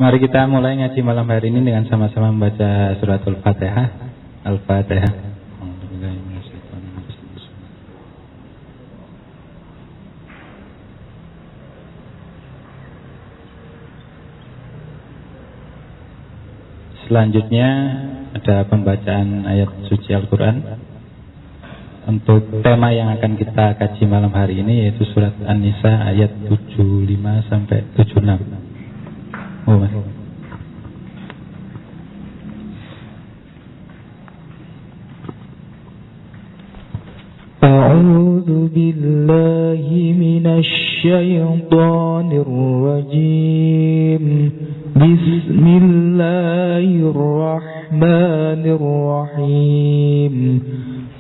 Mari kita mulai ngaji malam hari ini dengan sama-sama membaca suratul Fatihah. Al-Fatihah. Selanjutnya ada pembacaan ayat suci Al-Quran. Untuk tema yang akan kita kaji malam hari ini yaitu surat An-Nisa ayat 75 sampai 76. Oh, Mas. A'udzu billahi minasy syaithanir rajim. Bismillahirrahmanirrahim.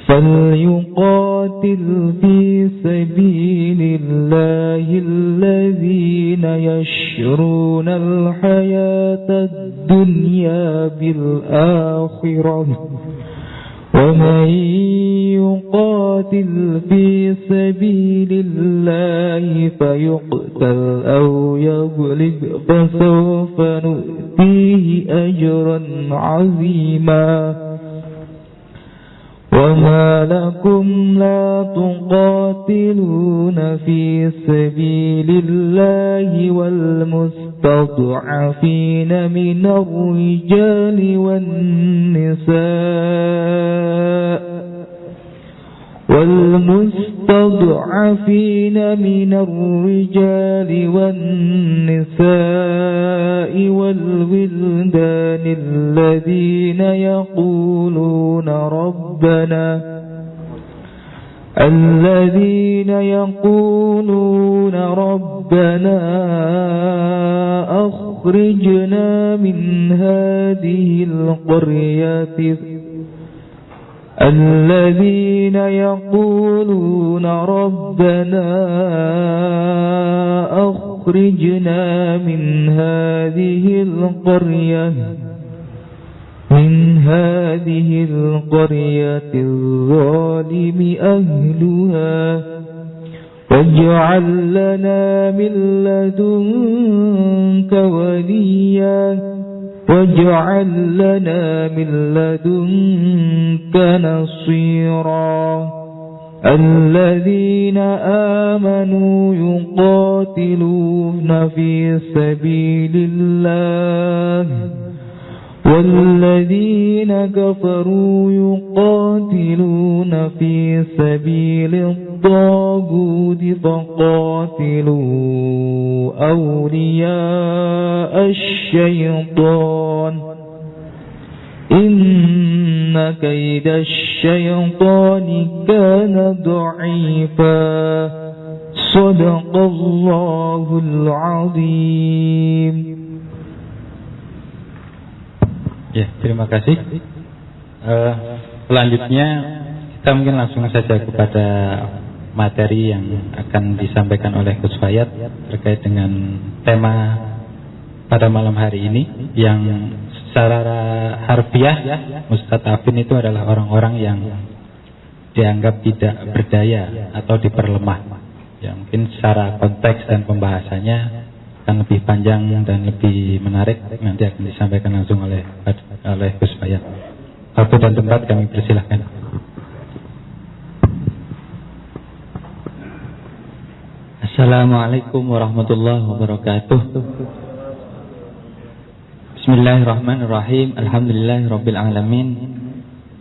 فليقاتل في سبيل الله الذين يشرون الحياة الدنيا بالآخرة ومن يقاتل في سبيل الله فيقتل أو يغلب فسوف نؤتيه أجرا عظيما وما لكم لا تقاتلون في سبيل الله والمستضعفين من الرجال والنساء والولدان الذين يقولون ربنا أخرجنا من هذه القرية الذين يقولون ربنا أخرجنا من هذه القرية الظالم أهلها واجعل لنا من لدنك وليا واجعل لنا من لدنك نصيرا الذين آمنوا يقاتلون في سبيل الله والذين كفروا يقاتلون في سبيل الطاغوت فقاتلوا أولياء الشيطان إن كيد الشيطان كان ضعيفا صدق الله العظيم. Ya, terima kasih. Selanjutnya kita mungkin langsung saja kepada materi yang akan disampaikan oleh Gus Fayat terkait dengan tema pada malam hari ini, yang secara harfiah mustad'afin itu adalah orang-orang yang dianggap tidak berdaya atau diperlemah. Ya, mungkin secara konteks dan pembahasannya akan lebih panjang dan lebih menarik, nanti akan disampaikan langsung oleh Gus Fayat. Waktu dan tempat kami persilahkan. Assalamualaikum warahmatullahi wabarakatuh. Bismillahirrahmanirrahim. Alhamdulillahirabbil alamin.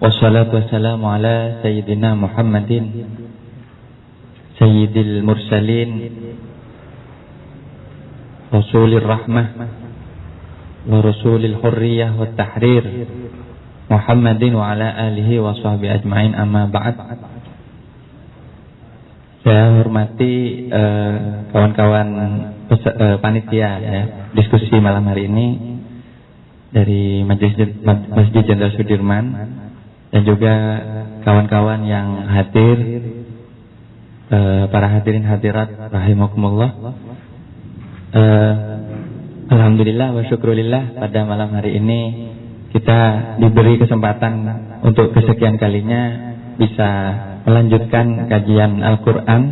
Wassalatu wassalamu ala sayyidina Muhammadin sayyidil mursalin Rasulil rahmah wa rasulil hurriyah wa tahrir Muhammadin wa ala alihi wa sahbihi ajma'in, amma ba'd. Saya hormati kawan-kawan panitia ya, diskusi malam hari ini dari Masjid Jenderal Sudirman, dan juga kawan-kawan yang hadir, para hadirin hadirat rahimakumullah. Alhamdulillah wa syukrulillah, pada malam hari ini kita diberi kesempatan untuk kesekian kalinya bisa melanjutkan kajian Al-Quran,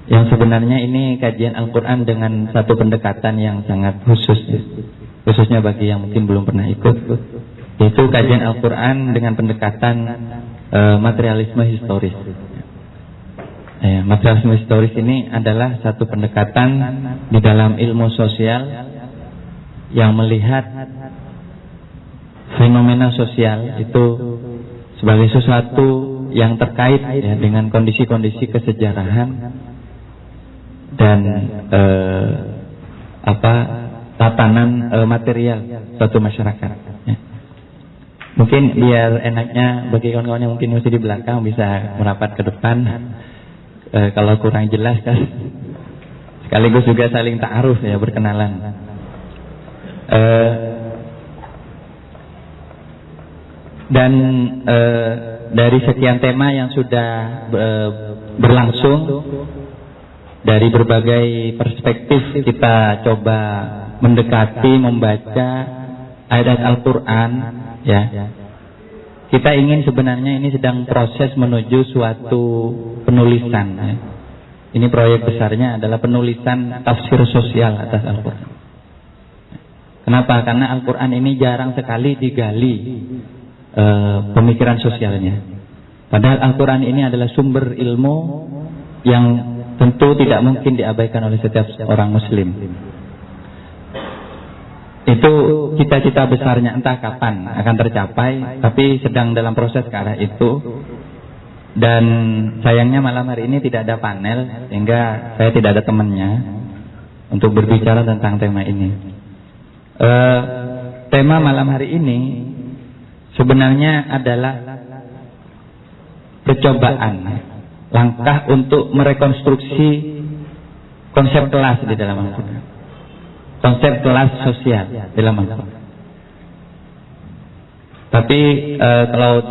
yang sebenarnya ini kajian Al-Quran dengan satu pendekatan yang sangat khusus. khususnya bagi yang mungkin belum pernah ikut, yaitu kajian Al-Quran dengan pendekatan materialisme historis. Materialisme historis ini adalah satu pendekatan di dalam ilmu sosial yang melihat fenomena sosial itu sebagai sesuatu yang terkait ya, dengan kondisi-kondisi kesejarahan dan tatanan material suatu masyarakat ya. Mungkin biar enaknya bagi kawan-kawan yang mungkin masih di belakang bisa merapat ke depan, kalau kurang jelas kan sekaligus juga saling ta'aruf ya, berkenalan. Dan dari sekian tema yang sudah berlangsung dari berbagai perspektif, kita coba mendekati, membaca ayat Al-Quran ya. Kita ingin sebenarnya ini sedang proses menuju suatu penulisan ya. Ini proyek besarnya adalah penulisan tafsir sosial atas Al-Quran. Kenapa? Karena Al-Quran ini jarang sekali digali pemikiran sosialnya. Padahal Al-Quran ini adalah sumber ilmu yang tentu tidak mungkin diabaikan oleh setiap orang muslim. Itu cita-cita besarnya, entah kapan akan tercapai, tapi sedang dalam proses ke arah itu. Dan sayangnya malam hari ini tidak ada panel, sehingga saya tidak ada temannya untuk berbicara tentang tema ini. Tema malam hari ini sebenarnya adalah percobaan, langkah untuk merekonstruksi konsep kelas di dalam Al-Quran, konsep kelas sosial di dalam Al-Quran. Tapi kalau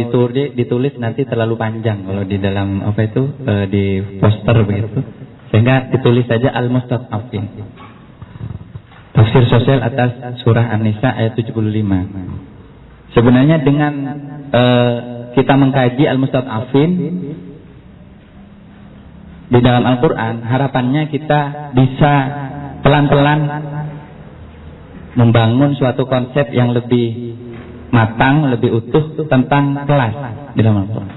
ditulis nanti terlalu panjang kalau di dalam di poster begitu, sehingga ditulis saja Al-Mustad'afin, tafsir sosial atas surah An-Nisa ayat 75. Sebenarnya dengan kita mengkaji Al-Mustad'afin di dalam Al-Quran, harapannya kita bisa pelan-pelan membangun suatu konsep yang lebih matang, lebih utuh tentang kelas di dalam Al-Quran.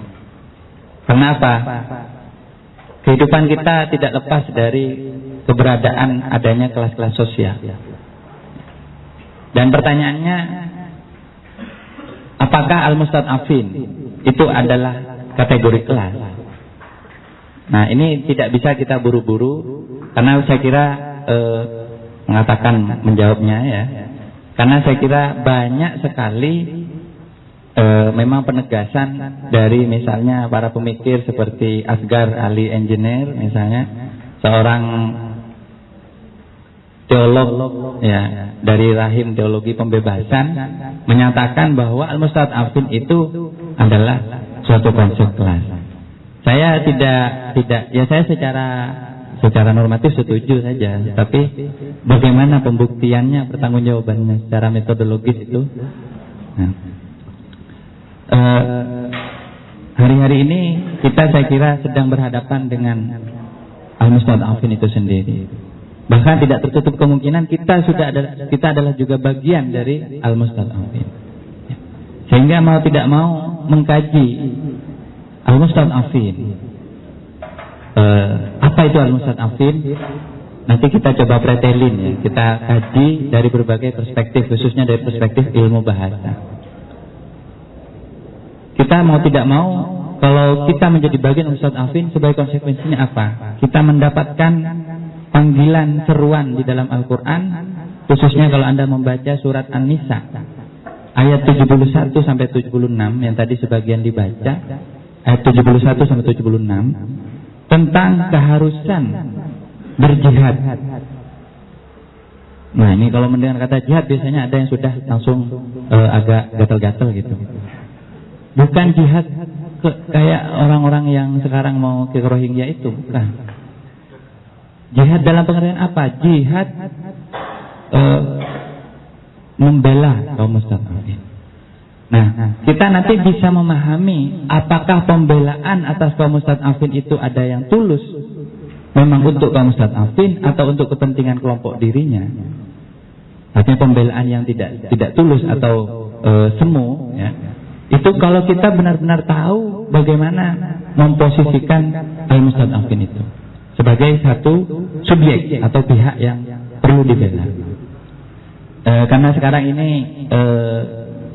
Kenapa? Kehidupan kita tidak lepas dari keberadaan adanya kelas-kelas sosial. Dan pertanyaannya, apakah Al-Mustad'afin itu adalah kategori kelas? Nah, ini tidak bisa kita buru-buru, karena saya kira mengatakan menjawabnya ya. Karena saya kira banyak sekali memang penegasan dari misalnya para pemikir seperti Asghar Ali Engineer misalnya, seorang teolog ya dari rahim teologi pembebasan, menyatakan bahwa Al-Mustad'afin itu adalah suatu konsep kelas. Saya tidak ya, saya secara normatif setuju saja, tapi bagaimana pembuktiannya, pertanggungjawabannya secara metodologis itu. Nah, hari-hari ini saya kira sedang berhadapan dengan Al-Mustad'afin itu sendiri. Bahkan tidak tertutup kemungkinan kita adalah juga bagian dari Al-Mustad'afin. Sehingga mau tidak mau mengkaji Al-Mustad'afin. Apa itu Al-Mustad'afin? Nanti kita coba pretelin ya. Kita kaji dari berbagai perspektif, khususnya dari perspektif ilmu bahasa. Kita mau tidak mau, kalau kita menjadi bagian Al-Mustad'afin, sebagai konsekuensinya apa? Kita mendapatkan panggilan, seruan di dalam Al-Quran, khususnya kalau Anda membaca surat An-Nisa ayat 71 sampai 76 yang tadi sebagian dibaca, ayat 71 sampai 76, tentang keharusan berjihad. Nah, ini kalau mendengar kata jihad biasanya ada yang sudah langsung agak gatal-gatal gitu. Bukan jihad kayak orang-orang yang sekarang mau ke Rohingya itu, bukan. Jihad dalam pengertian apa? Jihad membela kaum mustad'afin. Nah, kita nanti bisa memahami apakah pembelaan atas kaum mustad'afin itu ada yang tulus, memang untuk kaum mustad'afin atau untuk kepentingan kelompok dirinya. artinya pembelaan yang tidak tulus atau semu, ya. Itu kalau kita benar-benar tahu bagaimana memposisikan al-mustad'afin itu sebagai satu subjek atau pihak yang perlu dibela. Karena sekarang ini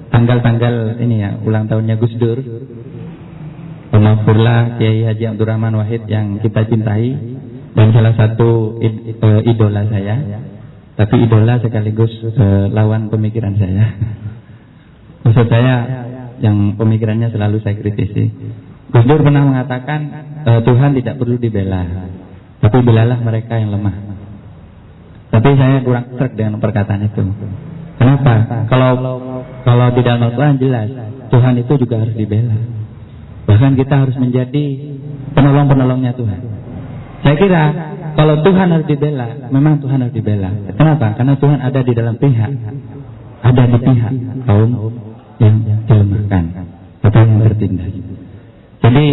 tanggal-tanggal ini ya, ulang tahunnya Gus Dur, Maghfurlah Kiai Haji Abdurrahman Wahid yang kita cintai dan salah satu idola saya, tapi idola sekaligus lawan pemikiran saya. Maksud saya yang pemikirannya selalu saya kritisi. Gus Dur pernah mengatakan Tuhan tidak perlu dibela, tapi belalah mereka yang lemah. Tapi saya kurang serak dengan perkataan itu. Kenapa? Kalau di dalam Al-Quran jelas Tuhan itu juga harus dibela. Bahkan kita harus menjadi penolong-penolongnya Tuhan. Saya kira kalau Tuhan harus dibela, memang Tuhan harus dibela. Kenapa? Karena Tuhan ada di dalam pihak, ada di pihak kaum yang dilemahkan atau yang tertindas. Jadi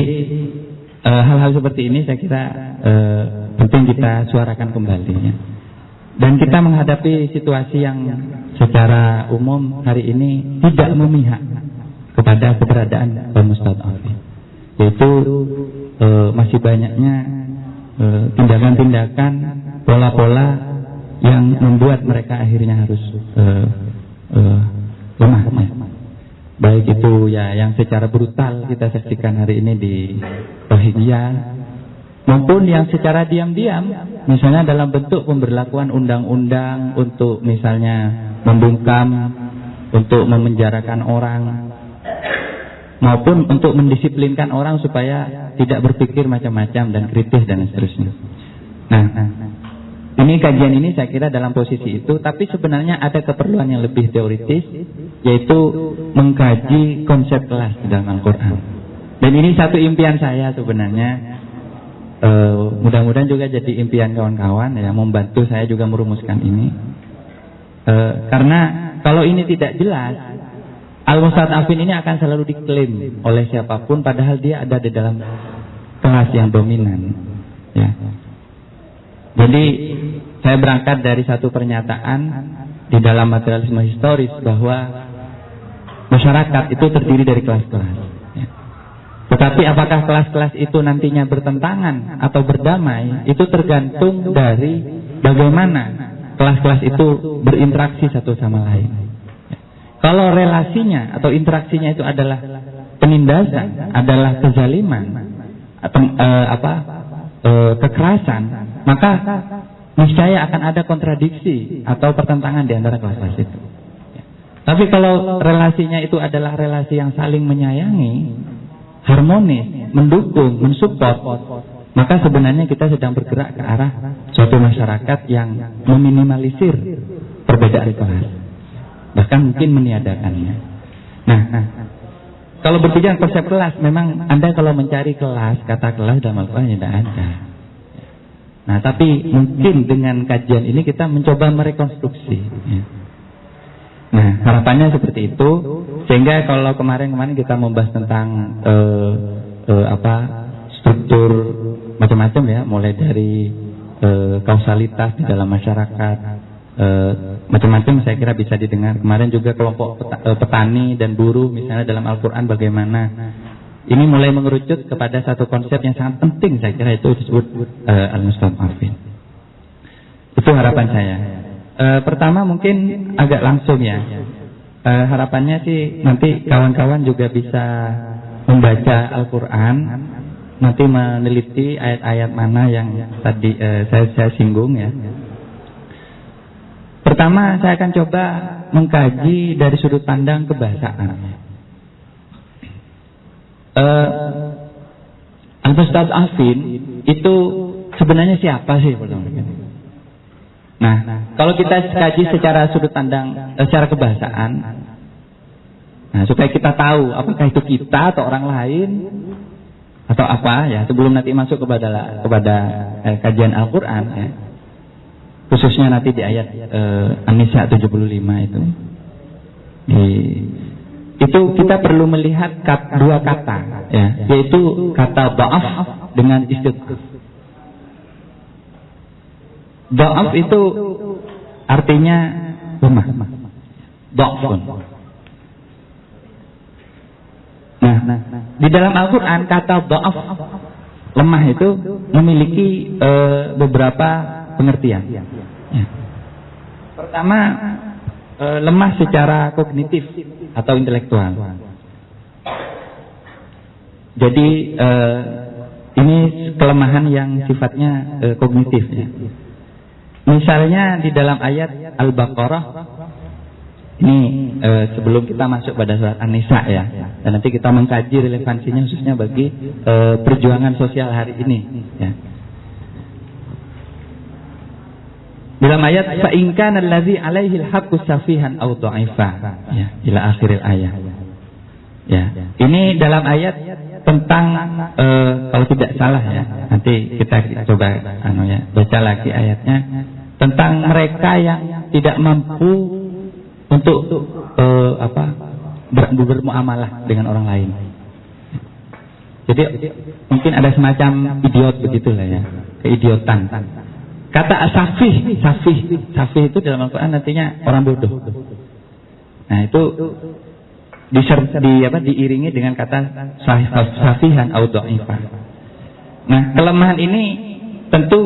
hal-hal seperti ini saya kira penting kita suarakan kembali, ya. Dan kita menghadapi situasi yang secara umum hari ini tidak memihak kepada keberadaan kaum mustad'afin, yaitu masih banyaknya tindakan-tindakan, pola-pola yang membuat mereka akhirnya harus lemah. Baik itu ya yang secara brutal kita saksikan hari ini di Rohingya, maupun yang secara diam-diam, misalnya dalam bentuk pemberlakuan undang-undang untuk misalnya membungkam, untuk memenjarakan orang, maupun untuk mendisiplinkan orang supaya tidak berpikir macam-macam dan kritis dan seterusnya. Nah, ini kajian ini saya kira dalam posisi itu, tapi sebenarnya ada keperluan yang lebih teoritis, yaitu mengkaji konsep kelas di dalam Al-Quran. Dan ini satu impian saya sebenarnya. Mudah-mudahan juga jadi impian kawan-kawan ya, membantu saya juga merumuskan ini. Karena kalau ini tidak jelas, al-mustad'afin ini akan selalu diklaim oleh siapapun, padahal dia ada di dalam kelas yang dominan, ya. Jadi saya berangkat dari satu pernyataan di dalam materialisme historis bahwa masyarakat itu terdiri dari kelas-kelas, ya. Tetapi apakah kelas-kelas itu nantinya bertentangan atau berdamai, itu tergantung dari bagaimana kelas-kelas itu berinteraksi satu sama lain. Kalau relasinya atau interaksinya itu adalah penindasan, adalah kezaliman, kekerasan, maka niscaya akan ada kontradiksi atau pertentangan di antara kelas-kelas itu. Tapi kalau relasinya itu adalah relasi yang saling menyayangi, harmonis, mendukung, mensupport, maka sebenarnya kita sedang bergerak ke arah suatu masyarakat yang meminimalisir perbedaan kelas, bahkan mungkin meniadakannya. Nah, kalau berbicara konsep kelas, memang Anda kalau mencari kelas, kata kelas dalam Al-Quran tidak ada. Nah, tapi mungkin dengan kajian ini kita mencoba merekonstruksi, ya. Nah, harapannya seperti itu, sehingga kalau kemarin kita membahas tentang struktur macam-macam ya, mulai dari kausalitas di dalam masyarakat, macam-macam saya kira bisa didengar. Kemarin juga kelompok petani dan buruh misalnya dalam Al-Quran bagaimana ini mulai mengerucut kepada satu konsep yang sangat penting, saya kira itu disebut al-mustad'afin. Itu harapan saya. Pertama mungkin agak langsung ya, harapannya sih nanti kawan-kawan juga bisa membaca Al-Quran, nanti meneliti ayat-ayat mana yang tadi saya singgung ya. Pertama saya akan coba mengkaji dari sudut pandang kebahasaan. Al-mustad'afin itu sebenarnya siapa sih? Nah, kalau kita kaji secara sudut pandang, secara kebahasaan, nah supaya kita tahu apakah itu kita atau orang lain atau apa ya, sebelum nanti masuk kepada kajian Al-Quran ya. Khususnya nanti di ayat An-Nisa 75 itu kita perlu melihat dua kata ya, yaitu kata ba'af dengan istid'af. Ba'af itu artinya lemah. Dha'fun. Nah, di dalam Al-Qur'an kata dha'af, lemah itu memiliki beberapa pengertian. Ya. Pertama, lemah secara kognitif atau intelektual. Jadi ini kelemahan yang sifatnya kognitif. Ya. Misalnya di dalam ayat Al-Baqarah, ini sebelum kita masuk pada surat An-Nisa ya, dan nanti kita mengkaji relevansinya khususnya bagi perjuangan sosial hari ini. Ya. Dalam ayat fa in kana allazi alaihi al-haqqu safihan aw dha'ifa, ya, ila akhiril ayat. Ya, ini dalam ayat tentang kalau tidak salah ya, nanti kita coba baca lagi ayatnya tentang mereka yang tidak mampu untuk bermuamalah dengan orang lain. Jadi mungkin ada semacam idiot begitulah ya, keidiotan. Kata safih itu dalam Al-Quran nantinya orang bodoh. Nah itu diiringi dengan kata safihan atau dhaifah. Nah kelemahan ini tentu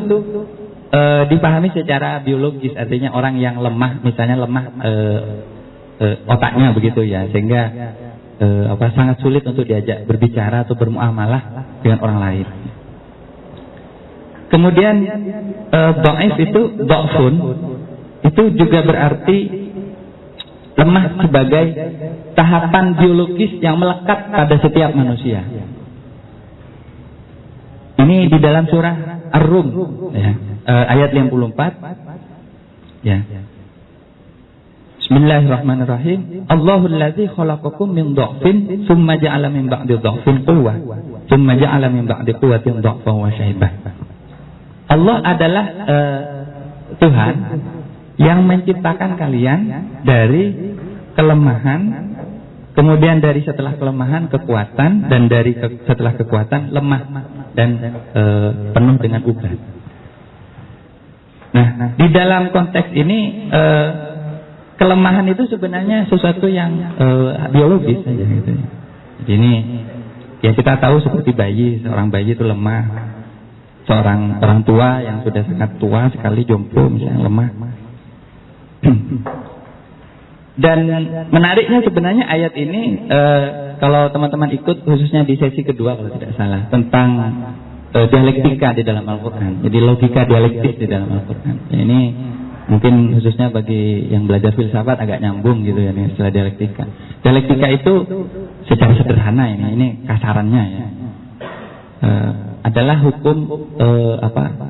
dipahami secara biologis, artinya orang yang lemah, misalnya lemah otaknya begitu ya, sehingga sangat sulit untuk diajak berbicara atau bermuamalah dengan orang lain. Kemudian dhaif itu dha'fun itu juga berarti lemah sebagai tahapan biologis yang melekat pada setiap manusia. Ini di dalam surah Ar-Rum ya, ayat 54 ya. Bismillahirrahmanirrahim. Allahul ladzi khalaqakum min dha'fin tsumma ja'ala min ba'di dha'fin quwwah tsumma ja'ala min ba'di quwwatin dha'fan wa syaibah. Allah adalah Tuhan yang menciptakan kalian dari kelemahan, kemudian dari setelah kelemahan kekuatan, dan dari setelah kekuatan lemah dan penuh dengan ubat. Nah, di dalam konteks ini kelemahan itu sebenarnya sesuatu yang biologis saja gitu. Jadi ini ya kita tahu seperti bayi, seorang bayi itu lemah. Seorang orang tua yang sudah sangat tua sekali, jomblo misalnya, lemah. Dan menariknya sebenarnya ayat ini kalau teman-teman ikut khususnya di sesi kedua kalau tidak salah tentang dialektika di dalam Al-Quran. Jadi logika dialektis di dalam Al-Quran. Ini mungkin khususnya bagi yang belajar filsafat agak nyambung gitu ya dengan istilah dialektika. Dialektika itu secara sederhana ini kasarannya ya. Adalah hukum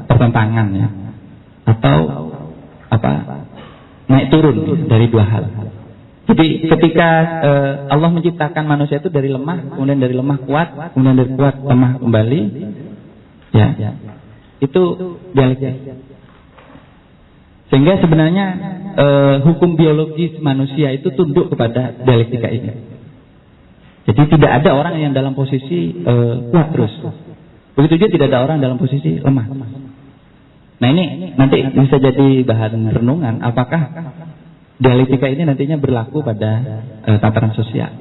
pertentangan ya, atau naik turun dari dua hal. Jadi ketika Allah menciptakan manusia itu dari lemah, kemudian dari lemah kuat, kemudian dari kuat lemah kembali, ya, itu dialektika. Sehingga sebenarnya hukum biologis manusia itu tunduk kepada dialektika ini. Jadi tidak ada orang yang dalam posisi kuat terus. Begitu juga tidak ada orang dalam posisi lemah. Nah ini nanti bisa jadi bahan renungan. Apakah dialektika ini nantinya berlaku pada tataran sosial?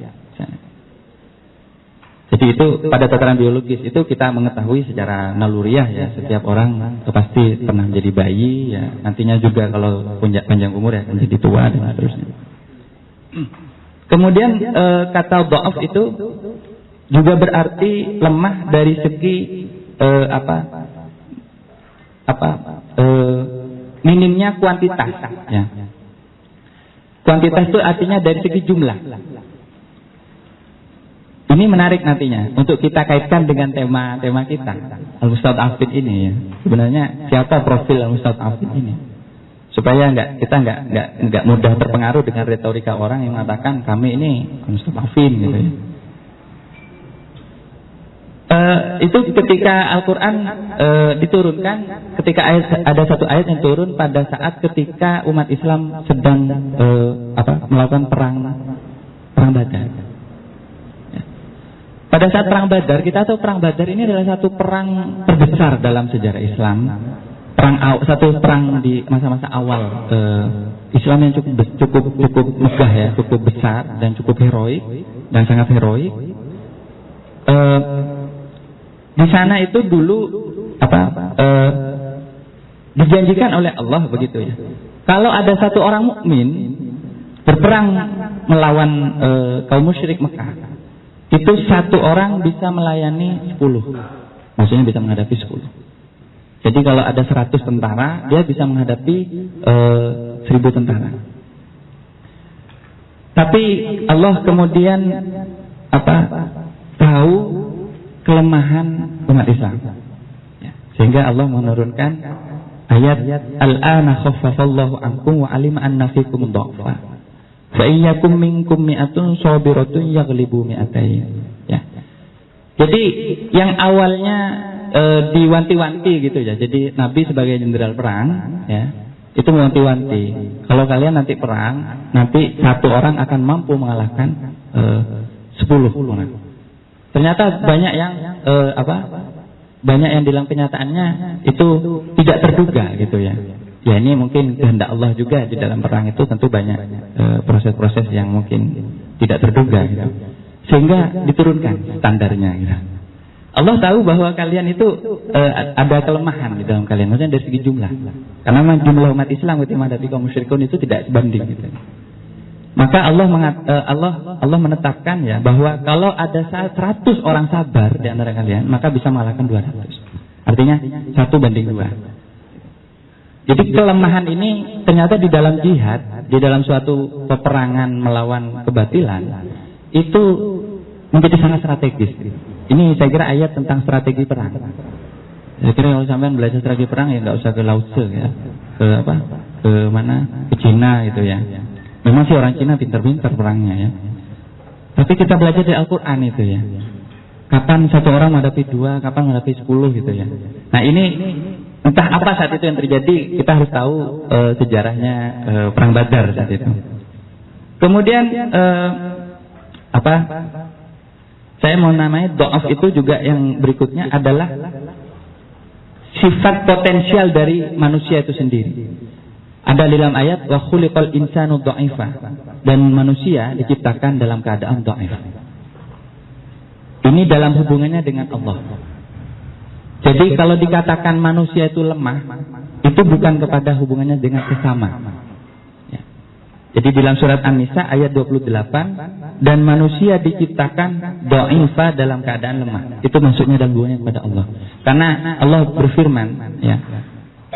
Jadi itu pada tataran biologis itu kita mengetahui secara naluriah ya. Setiap orang pasti pernah menjadi bayi ya. Nantinya juga kalau panjang umur ya menjadi tua dan seterusnya. Kemudian kata dha'af itu juga berarti lemah dari segi minimnya kuantitas ya. Kuantitas itu artinya dari segi jumlah. Ini menarik nantinya untuk kita kaitkan dengan tema kita Al-Mustad'afin ini ya. Sebenarnya siapa profil Al-Mustad'afin ini? Supaya kita nggak mudah terpengaruh dengan retorika orang yang mengatakan kami ini Al-Mustad'afin gitu ya. Itu ketika Al-Quran diturunkan, ketika ada satu ayat yang turun pada saat ketika umat Islam sedang melakukan perang Badar. Pada saat perang Badar, kita tahu perang Badar ini adalah satu perang terbesar dalam sejarah Islam. Satu perang di masa-masa awal Islam yang cukup megah ya, cukup besar dan cukup heroik dan sangat heroik. Di sana itu dulu dijanjikan oleh Allah begitu ya. Kalau ada satu orang mukmin berperang melawan kaum musyrik Mekah, itu satu orang bisa melayani 10. Maksudnya bisa menghadapi 10. Jadi kalau ada 100 tentara, dia bisa menghadapi 1000 tentara. Tapi Allah kemudian tahu kelemahan umat Islam. Ya. Sehingga Allah menurunkan ayat al-ana khaffafallahu ankum wa alima anna fikum dha'fa. Fa iyyakum minkum mi'atun sabiratun yaghlibu mi'atayn. Ya. Jadi yang awalnya diwanti-wanti gitu ya. Jadi Nabi sebagai jenderal perang ya, itu mewanti-wanti. Kalau kalian nanti perang, nanti satu orang akan mampu mengalahkan 10 orang. Ternyata banyak yang banyak yang bilang kenyataannya itu tidak terduga gitu ya. Ya ini mungkin kehendak Allah juga di dalam perang itu tentu banyak proses-proses yang mungkin tidak terduga gitu. Sehingga diturunkan standarnya gitu. Allah tahu bahwa kalian itu ada kelemahan di dalam kalian, maksudnya dari segi jumlah. Karena jumlah umat Islam ketika menghadapi kaum musyrikun itu tidak sebanding gitu. Maka Allah menetapkan ya bahwa kalau ada 100 orang sabar di antara kalian, maka bisa mengalahkan 200. Artinya 1 banding 2. Jadi kelemahan ini ternyata di dalam jihad, di dalam suatu peperangan melawan kebatilan, itu menjadi sangat strategis. Ini saya kira ayat tentang strategi perang. Saya kira kalau sampean belajar strategi perang ya nggak usah ke Laosse ya, ke mana, ke Cina gitu ya. Memang sih orang Cina pintar-pintar perangnya ya. Tapi kita belajar di Al-Quran itu ya. Kapan satu orang menghadapi 2, kapan menghadapi 10 gitu ya. Nah ini entah apa saat itu yang terjadi, kita harus tahu sejarahnya perang Badar saat itu. Kemudian saya mau namanya do'af itu juga yang berikutnya adalah sifat potensial dari manusia itu sendiri. Ada dalam ayat wa khuliqal insanu dha'ifa, dan manusia diciptakan dalam keadaan dhaif. Ini dalam hubungannya dengan Allah. Jadi kalau dikatakan manusia itu lemah, itu bukan kepada hubungannya dengan sesama. Ya. Jadi dalam surat An-Nisa ayat 28, dan manusia diciptakan dha'ifa dalam keadaan lemah. Itu maksudnya dalam hubungannya kepada Allah. Karena Allah berfirman, ya.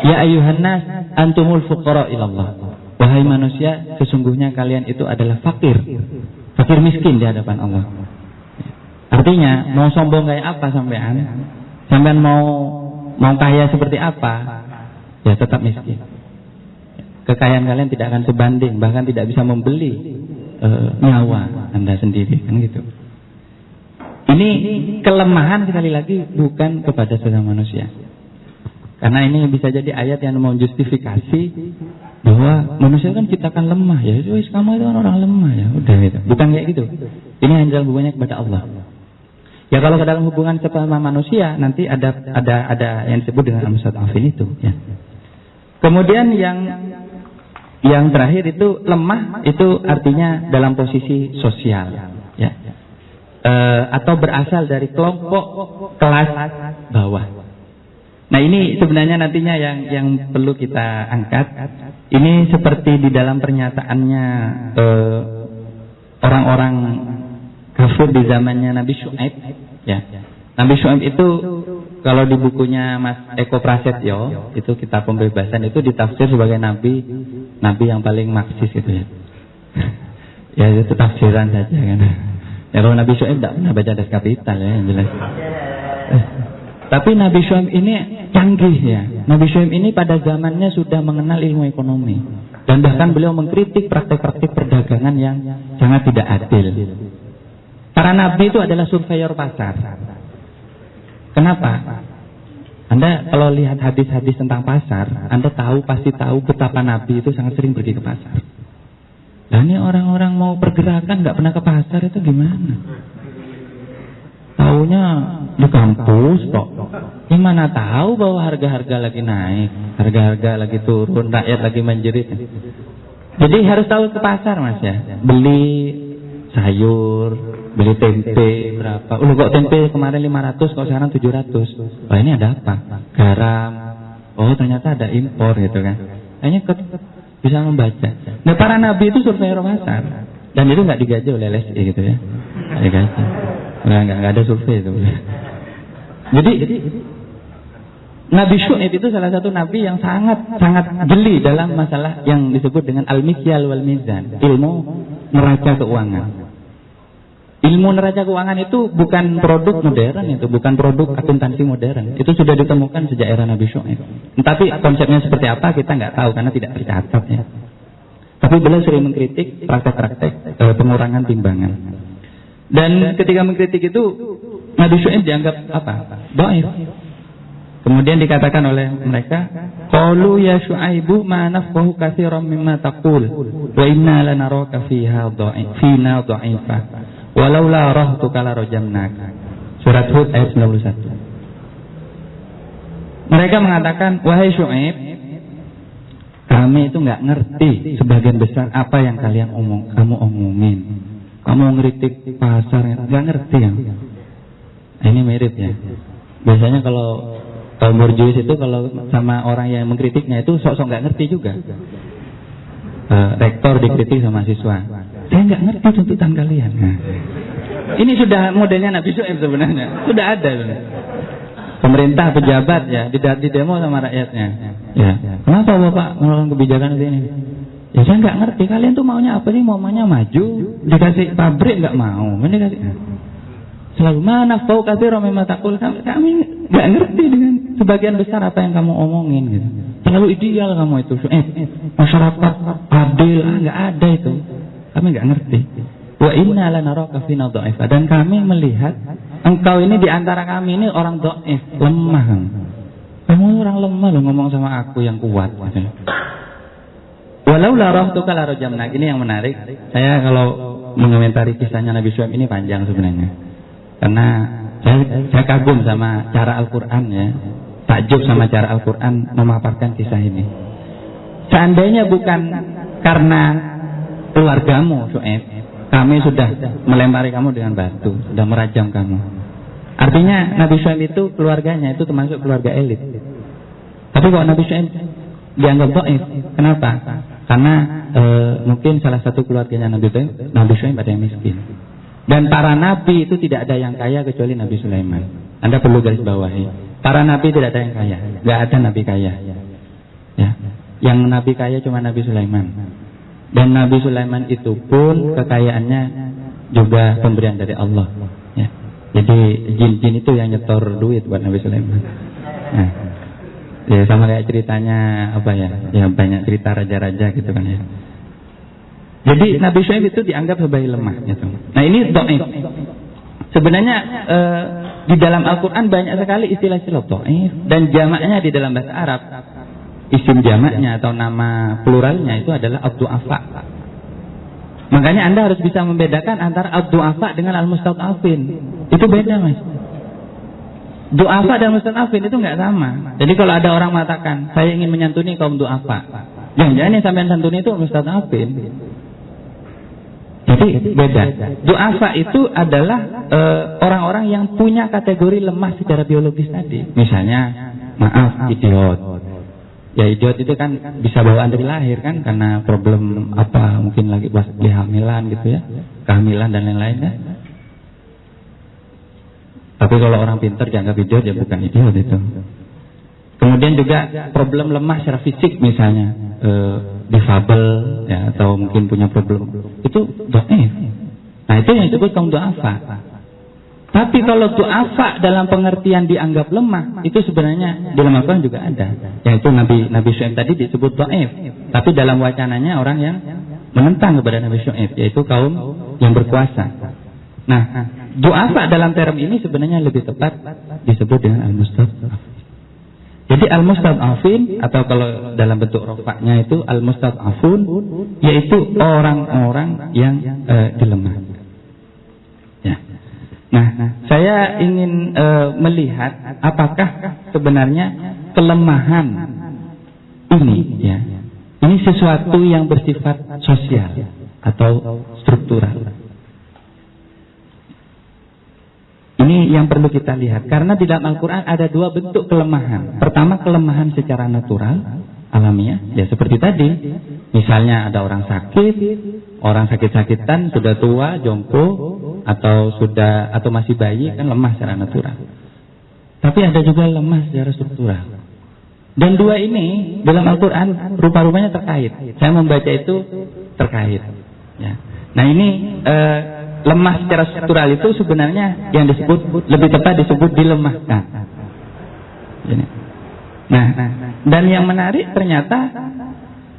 Ya ayyuhan nas antumul fuqara ilallah. Wahai manusia, sesungguhnya kalian itu adalah fakir miskin di hadapan Allah. Artinya, mau sombong kayak apa sampean mau kaya seperti apa, ya tetap miskin. Kekayaan kalian tidak akan sebanding, bahkan tidak bisa membeli nyawa Anda sendiri, kan gitu. Ini kelemahan sekali lagi bukan kepada sesama manusia. Karena ini bisa jadi ayat yang mau justifikasi bahwa manusia kan ciptakan lemah ya. Wis kamu itu orang lemah ya. Udah gitu. Bukan kayak gitu. Ini hanya dalam hubungannya kepada Allah. Ya kalau ke dalam hubungan sama manusia nanti ada yang disebut dengan al-mustad'afin itu ya. Kemudian yang terakhir itu lemah itu artinya dalam posisi sosial ya. Atau berasal dari kelompok kelas bawah. Nah ini sebenarnya nantinya yang perlu kita angkat. Ini seperti di dalam pernyataannya orang-orang kafir di zamannya Nabi Syuaib. Ya. Nabi Syuaib itu kalau di bukunya Mas Eko Prasetyo, itu kitab pembebasan itu ditafsir sebagai nabi yang paling marxis itu ya. Ya itu tafsiran saja kan. Ya kalau Nabi Syuaib tidak pernah baca Das Kapital ya yang jelas. Tapi Nabi Syuaib ini canggih ya. Nabi Syuaib ini pada zamannya sudah mengenal ilmu ekonomi. Dan bahkan beliau mengkritik praktik-praktik perdagangan yang sangat tidak adil. Para nabi itu adalah surveyor pasar. Kenapa? Anda kalau lihat hadis-hadis tentang pasar, Anda pasti tahu betapa nabi itu sangat sering pergi ke pasar. Nah ini orang-orang mau pergerakan nggak pernah ke pasar itu gimana? Taunya di kampus kok. Gimana tahu bahwa harga-harga lagi naik, harga-harga lagi turun, rakyat lagi menjerit. Jadi harus tahu ke pasar Mas ya. Beli sayur, beli tempe berapa? Kok tempe kemarin 500 kok sekarang 700. Wah, ini ada apa? Garam. Oh, ternyata ada impor gitu kan. Hanya bisa membaca. Nah, para nabi itu survei pasar. Dan itu nggak digaji oleh LSI gitu ya. Nggak digaji. Nggak ada survei itu. Jadi Nabi Syuaib itu salah satu nabi yang sangat jeli dalam masalah yang disebut dengan al-mikyal wal mizan, ilmu neraca keuangan. Ilmu neraca keuangan itu bukan produk modern, itu bukan produk akuntansi modern. Itu sudah ditemukan sejak era Nabi Syuaib. Tapi konsepnya seperti apa kita nggak tahu karena tidak tercatat ya. Tapi beliau sering mengkritik praktek-praktek pengurangan timbangan. Dan ketika mengkritik itu Nabi Syuaib dianggap apa? Dhaif. Kemudian dikatakan oleh mereka, qalu ya Syuaibu ma nafqahu katsiran mimma taqul wa inna lanaraka fina dha'ifa walau la rahtuka la rajamnaka. Surat Hud ayat 91. Mereka mengatakan, wahai Syuaib, kami itu enggak ngerti sebagian besar apa yang kamu omongin. Kamu ngeritik pasar, enggak ngerti ya. Ini mirip ya. Biasanya kalau Borjuis itu kalau sama orang yang mengkritiknya itu sok-sok nggak ngerti juga. Rektor dikritik sama siswa, saya nggak ngerti tuntutan kalian. Nah, ini sudah modelnya Nabi Syuaib sebenarnya, sudah ada. Pemerintah pejabat ya di demo sama rakyatnya. Ya, kenapa Bapak mengeluarkan kebijakan ini? Ya saya nggak ngerti, kalian tuh maunya apa sih? Maunya maju, dikasih pabrik nggak mau, dikasih. Selalu mana tahu katsira mimma taqul, kami nggak ngerti dengan sebagian besar apa yang kamu omongin gitu. Terlalu ideal kamu itu. Masyarakat adil, nggak ada itu. Kami nggak ngerti. Wa inna lanaraka fina dha'ifa, dan kami melihat engkau ini di antara kami ini orang dhaif, lemah. Kamu orang lemah loh ngomong sama aku yang kuat. Walau la rahtuka la rajamna. Ini yang menarik. Saya kalau mengomentari kisahnya Nabi Syuaib ini panjang sebenarnya. Karena saya kagum sama cara Al-Quran ya, takjub sama cara Al-Quran memaparkan kisah ini. Seandainya bukan karena keluargamu Syuaib, kami sudah melempari kamu dengan batu, sudah merajam kamu. Artinya Nabi Syuaib itu keluarganya itu termasuk keluarga elit. Tapi kalau Nabi Syuaib dianggap dhaif, kenapa? Karena mungkin salah satu keluarganya Nabi Syuaib ada yang miskin. Dan para nabi itu tidak ada yang kaya kecuali Nabi Sulaiman. Anda perlu garis bawahi. Para nabi tidak ada yang kaya, nggak ada nabi kaya. Ya, yang nabi kaya cuma Nabi Sulaiman. Dan Nabi Sulaiman itu pun kekayaannya juga pemberian dari Allah. Ya, jadi jin-jin itu yang nyetor duit buat Nabi Sulaiman. Nah, ya sama kayak ceritanya apa ya? Ya banyak cerita raja-raja gitu kan ya. Jadi Nabi Syuaib itu dianggap sebagai lemah gitu. Nah ini dhaif. Sebenarnya di dalam Al-Quran banyak sekali istilah-istilah dhaif. Dan jamaknya di dalam bahasa Arab, isim jamaknya atau nama pluralnya itu adalah ad-du'afa. Makanya Anda harus bisa membedakan antara ad-du'afa dengan al-mustad'afin. Itu beda Mas. Du'afa dan mustad'afin itu nggak sama. Jadi kalau ada orang mengatakan saya ingin menyantuni kaum du'afa, jangan-jangan yang sampean santuni itu mustad'afin. Jadi beda. Du'afa itu adalah orang-orang yang punya kategori lemah secara biologis tadi. Misalnya, maaf, idiot. Ya idiot itu kan bisa bawaan dari lahir kan, karena problem apa, mungkin lagi kehamilan gitu ya, kehamilan dan lain-lain ya. Tapi kalau orang pintar dianggap idiot ya bukan idiot itu. Kemudian juga problem lemah secara fisik misalnya, difabel ya, atau mungkin punya problem, itu dhaif. Nah itu yang disebut kaum du'afa. Tapi kalau du'afa dalam pengertian dianggap lemah, itu sebenarnya di dalam Al-Quran juga ada. Yaitu Nabi Syuaib tadi disebut dhaif. Tapi dalam wacananya orang yang menentang kepada Nabi Syuaib, yaitu kaum yang berkuasa. Nah, du'afa dalam term ini sebenarnya lebih tepat disebut dengan al-mustad'af. Jadi al-mustad'afin, atau kalau dalam bentuk rofaknya itu al-mustad'afun, yaitu orang-orang yang dilemah. Ya. Nah, saya ingin melihat apakah sebenarnya kelemahan ini, ya, Ini sesuatu yang bersifat sosial atau struktural. Ini yang perlu kita lihat, karena di dalam Al-Quran ada dua bentuk kelemahan. Pertama, kelemahan secara natural, alamiah, ya seperti tadi. Misalnya ada orang sakit-sakitan, sudah tua, jompo, atau masih bayi, kan lemah secara natural. Tapi ada juga lemah secara struktural. Dan dua ini dalam Al-Quran rupa-rupanya terkait. Saya membaca itu terkait. Ya. Nah ini lemah secara struktural itu sebenarnya yang disebut, lebih tepat disebut dilemahkan. Nah, dan yang menarik ternyata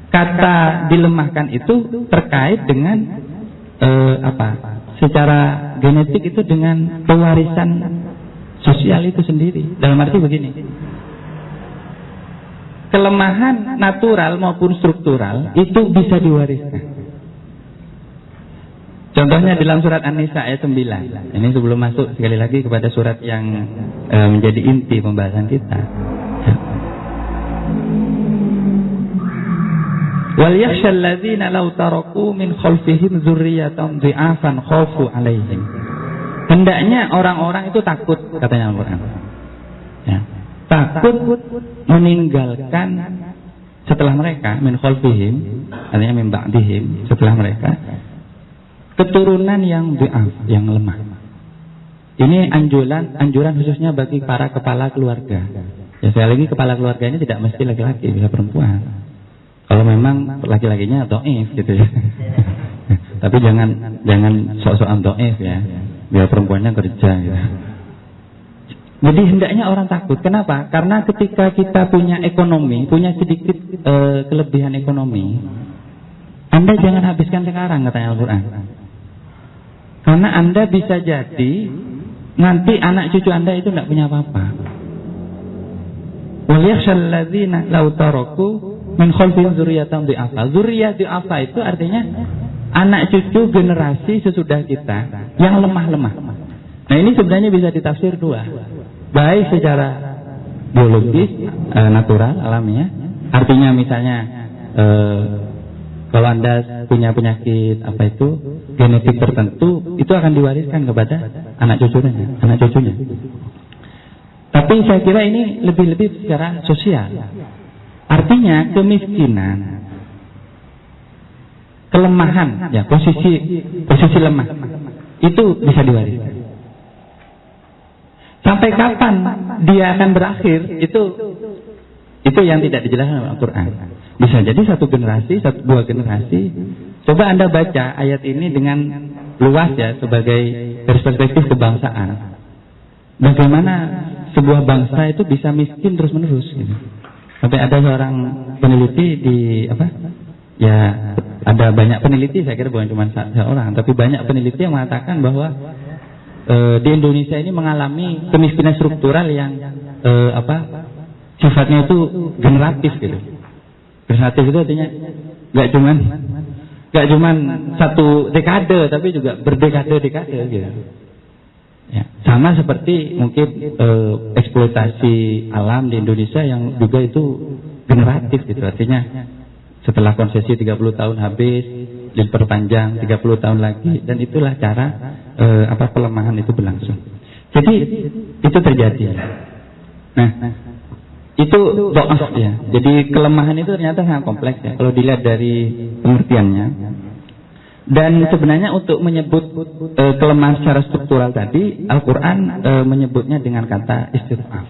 kata dilemahkan itu terkait dengan secara genetik itu dengan pewarisan sosial itu sendiri. Dalam arti begini, kelemahan natural maupun struktural itu bisa diwariskan. Contohnya dalam surat An-Nisa ayat 9. Ini sebelum masuk sekali lagi kepada surat yang menjadi inti pembahasan kita. Wal yakhshal ladzina law taraku min khalfihim dzurriyyatan dhi'afan khafu 'alaihim. Hendaknya orang-orang itu takut, katanya Al-Qur'an. Ya. Takut meninggalkan setelah mereka min khalfihim, artinya min ba'dihim, setelah mereka keturunan yang dhi'af, yang lemah. Ini anjuran khususnya bagi para kepala keluarga. Ya, sekali lagi kepala keluarga ini tidak mesti laki-laki, bisa perempuan. Kalau memang laki-lakinya dhaif gitu ya. Tapi jangan sok-sokan dhaif ya. Biar perempuannya kerja gitu. Jadi hendaknya orang takut. Kenapa? Karena ketika kita punya ekonomi, punya sedikit kelebihan ekonomi, Anda jangan habiskan sekarang, katanya Al-Quran. Karena Anda bisa jadi nanti anak cucu Anda itu tidak punya apa-apa. Wal yakhshal ladzina law taraku min khalfihim dzurriyyatan dhi'afa. Dzurriyyah dhi'afa itu artinya anak cucu generasi sesudah kita yang lemah-lemah. Nah, ini sebenarnya bisa ditafsir dua. Baik secara biologis, natural, alamiah. Artinya misalnya kalau Anda punya penyakit genetik tertentu, itu akan diwariskan kepada anak cucunya. Tapi saya kira ini lebih secara sosial. Artinya kemiskinan, kelemahan, ya posisi lemah itu bisa diwariskan. Sampai kapan dia akan berakhir itu yang tidak dijelaskan dalam Al-Quran. Bisa jadi satu generasi, dua generasi. Coba Anda baca ayat ini dengan luas ya, sebagai perspektif kebangsaan. Bagaimana sebuah bangsa itu bisa miskin terus-menerus gitu. Sampai ada seorang peneliti ada banyak peneliti, saya kira bukan cuma seorang, tapi banyak peneliti yang mengatakan bahwa di Indonesia ini mengalami kemiskinan struktural yang sifatnya itu generatif gitu. Generatif itu artinya nggak cuman satu dekade, tapi juga berdekade-dekade gitu. Ya, sama seperti mungkin eksploitasi alam di Indonesia yang juga itu generatif gitu. Artinya setelah konsesi 30 tahun habis, diperpanjang 30 tahun lagi, dan itulah cara pelemahan itu berlangsung. Jadi itu terjadi. Nah, itu dhaaf ya. Jadi kelemahan itu ternyata sangat kompleks ya kalau dilihat dari pengertiannya. Dan sebenarnya untuk menyebut kelemahan secara struktural tadi, Al-Quran menyebutnya dengan kata istid'af.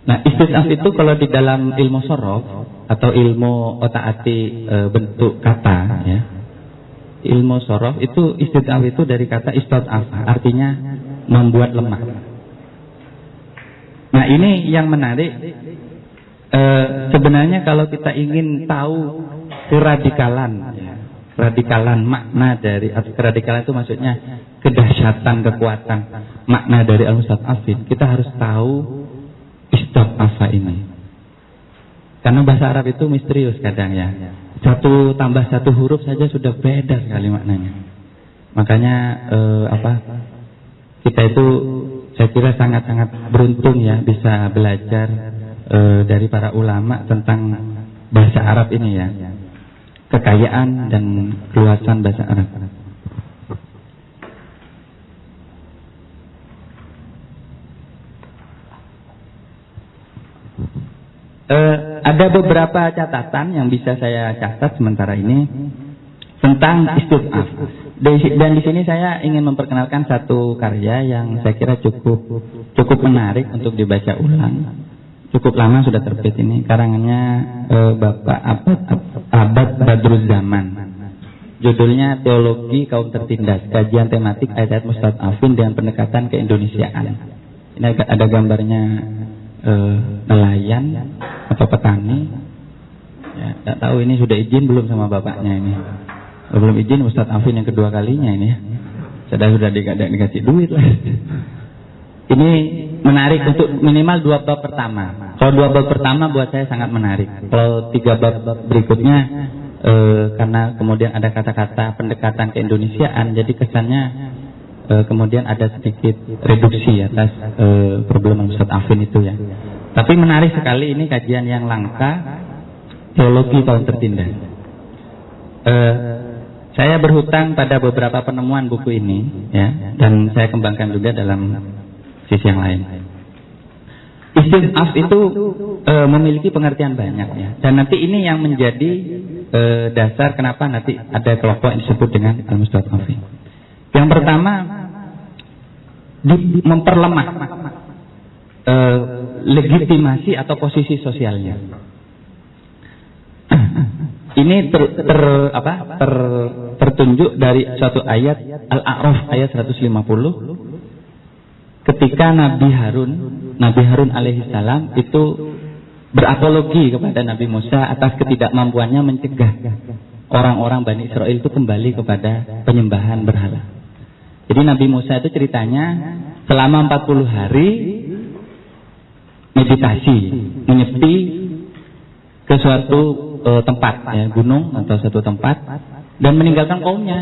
Nah, istid'af itu kalau di dalam ilmu sorof atau ilmu otak-atik bentuk kata ya, ilmu sorof itu istid'af itu dari kata istid'af, artinya membuat lemah. Nah, ini yang menarik. Sebenarnya kalau kita ingin tahu keradikalan ya, makna dari keradikalan itu maksudnya kedahsyatan, kekuatan, makna dari Al-Ustadz Afid, kita harus tahu istid'afa ini. Karena bahasa Arab itu misterius kadang ya. Satu tambah satu huruf saja sudah beda sekali maknanya. Makanya kita itu saya kira sangat-sangat beruntung ya bisa belajar dari para ulama tentang bahasa Arab ini ya, kekayaan dan keluasan bahasa Arab. Ada beberapa catatan yang bisa saya catat sementara ini tentang istid'af. Dan di sini saya ingin memperkenalkan satu karya yang saya kira cukup menarik untuk dibaca ulang. Cukup lama sudah terbit ini, karangannya Bapak Abad Badruzzaman. Judulnya Teologi Kaum Tertindas, kajian tematik ayat-ayat mustad'afin dengan pendekatan keindonesiaan. Ini ada gambarnya nelayan atau petani. Ya, tak tahu ini sudah izin belum sama bapaknya ini. Belum izin Ustadz Afin yang kedua kalinya ini ya. Sudah dikasih duit lah. Ini menarik untuk minimal 2 bab pertama. Kalau 2 bab pertama buat saya sangat menarik. Kalau 3 bab berikutnya karena kemudian ada kata-kata pendekatan keindonesiaan, jadi kesannya kemudian ada sedikit reduksi atas problem Ustadz Afin itu ya. Tapi menarik sekali, ini kajian yang langka, teologi kaum tertindas. Saya berhutang pada beberapa penemuan buku ini ya, dan saya kembangkan juga dalam sisi yang lain. Istid'af itu memiliki pengertian banyak ya, dan nanti ini yang menjadi dasar kenapa nanti ada kelompok yang disebut dengan al-mustad'afin. Yang pertama, memperlemah legitimasi atau posisi sosialnya. Ini tertunjuk dari suatu ayat Al-A'raf ayat 150, ketika Nabi Harun alaihi salam itu berapologi kepada Nabi Musa atas ketidakmampuannya mencegah orang-orang Bani Israel itu kembali kepada penyembahan berhala. Jadi Nabi Musa itu ceritanya selama 40 hari meditasi, menyepi ke suatu tempat ya, gunung atau suatu tempat, dan meninggalkan kaumnya.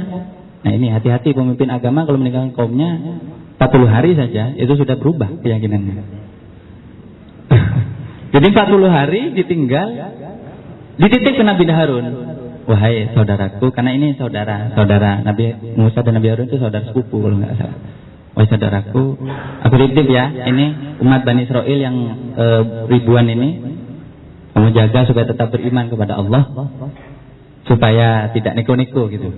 Nah ini hati-hati pemimpin agama kalau meninggalkan kaumnya 40 hari saja itu sudah berubah keyakinannya. Jadi 40 hari ditinggal, dititip ke Nabi Harun. Wahai saudaraku, karena ini saudara Nabi Musa dan Nabi Harun itu saudara sepupu kalau nggak salah. Wahai saudaraku, aku titip ya, ini umat Bani Israel yang ribuan ini, kamu jaga supaya tetap beriman kepada Allah, supaya tidak neko-neko gitu.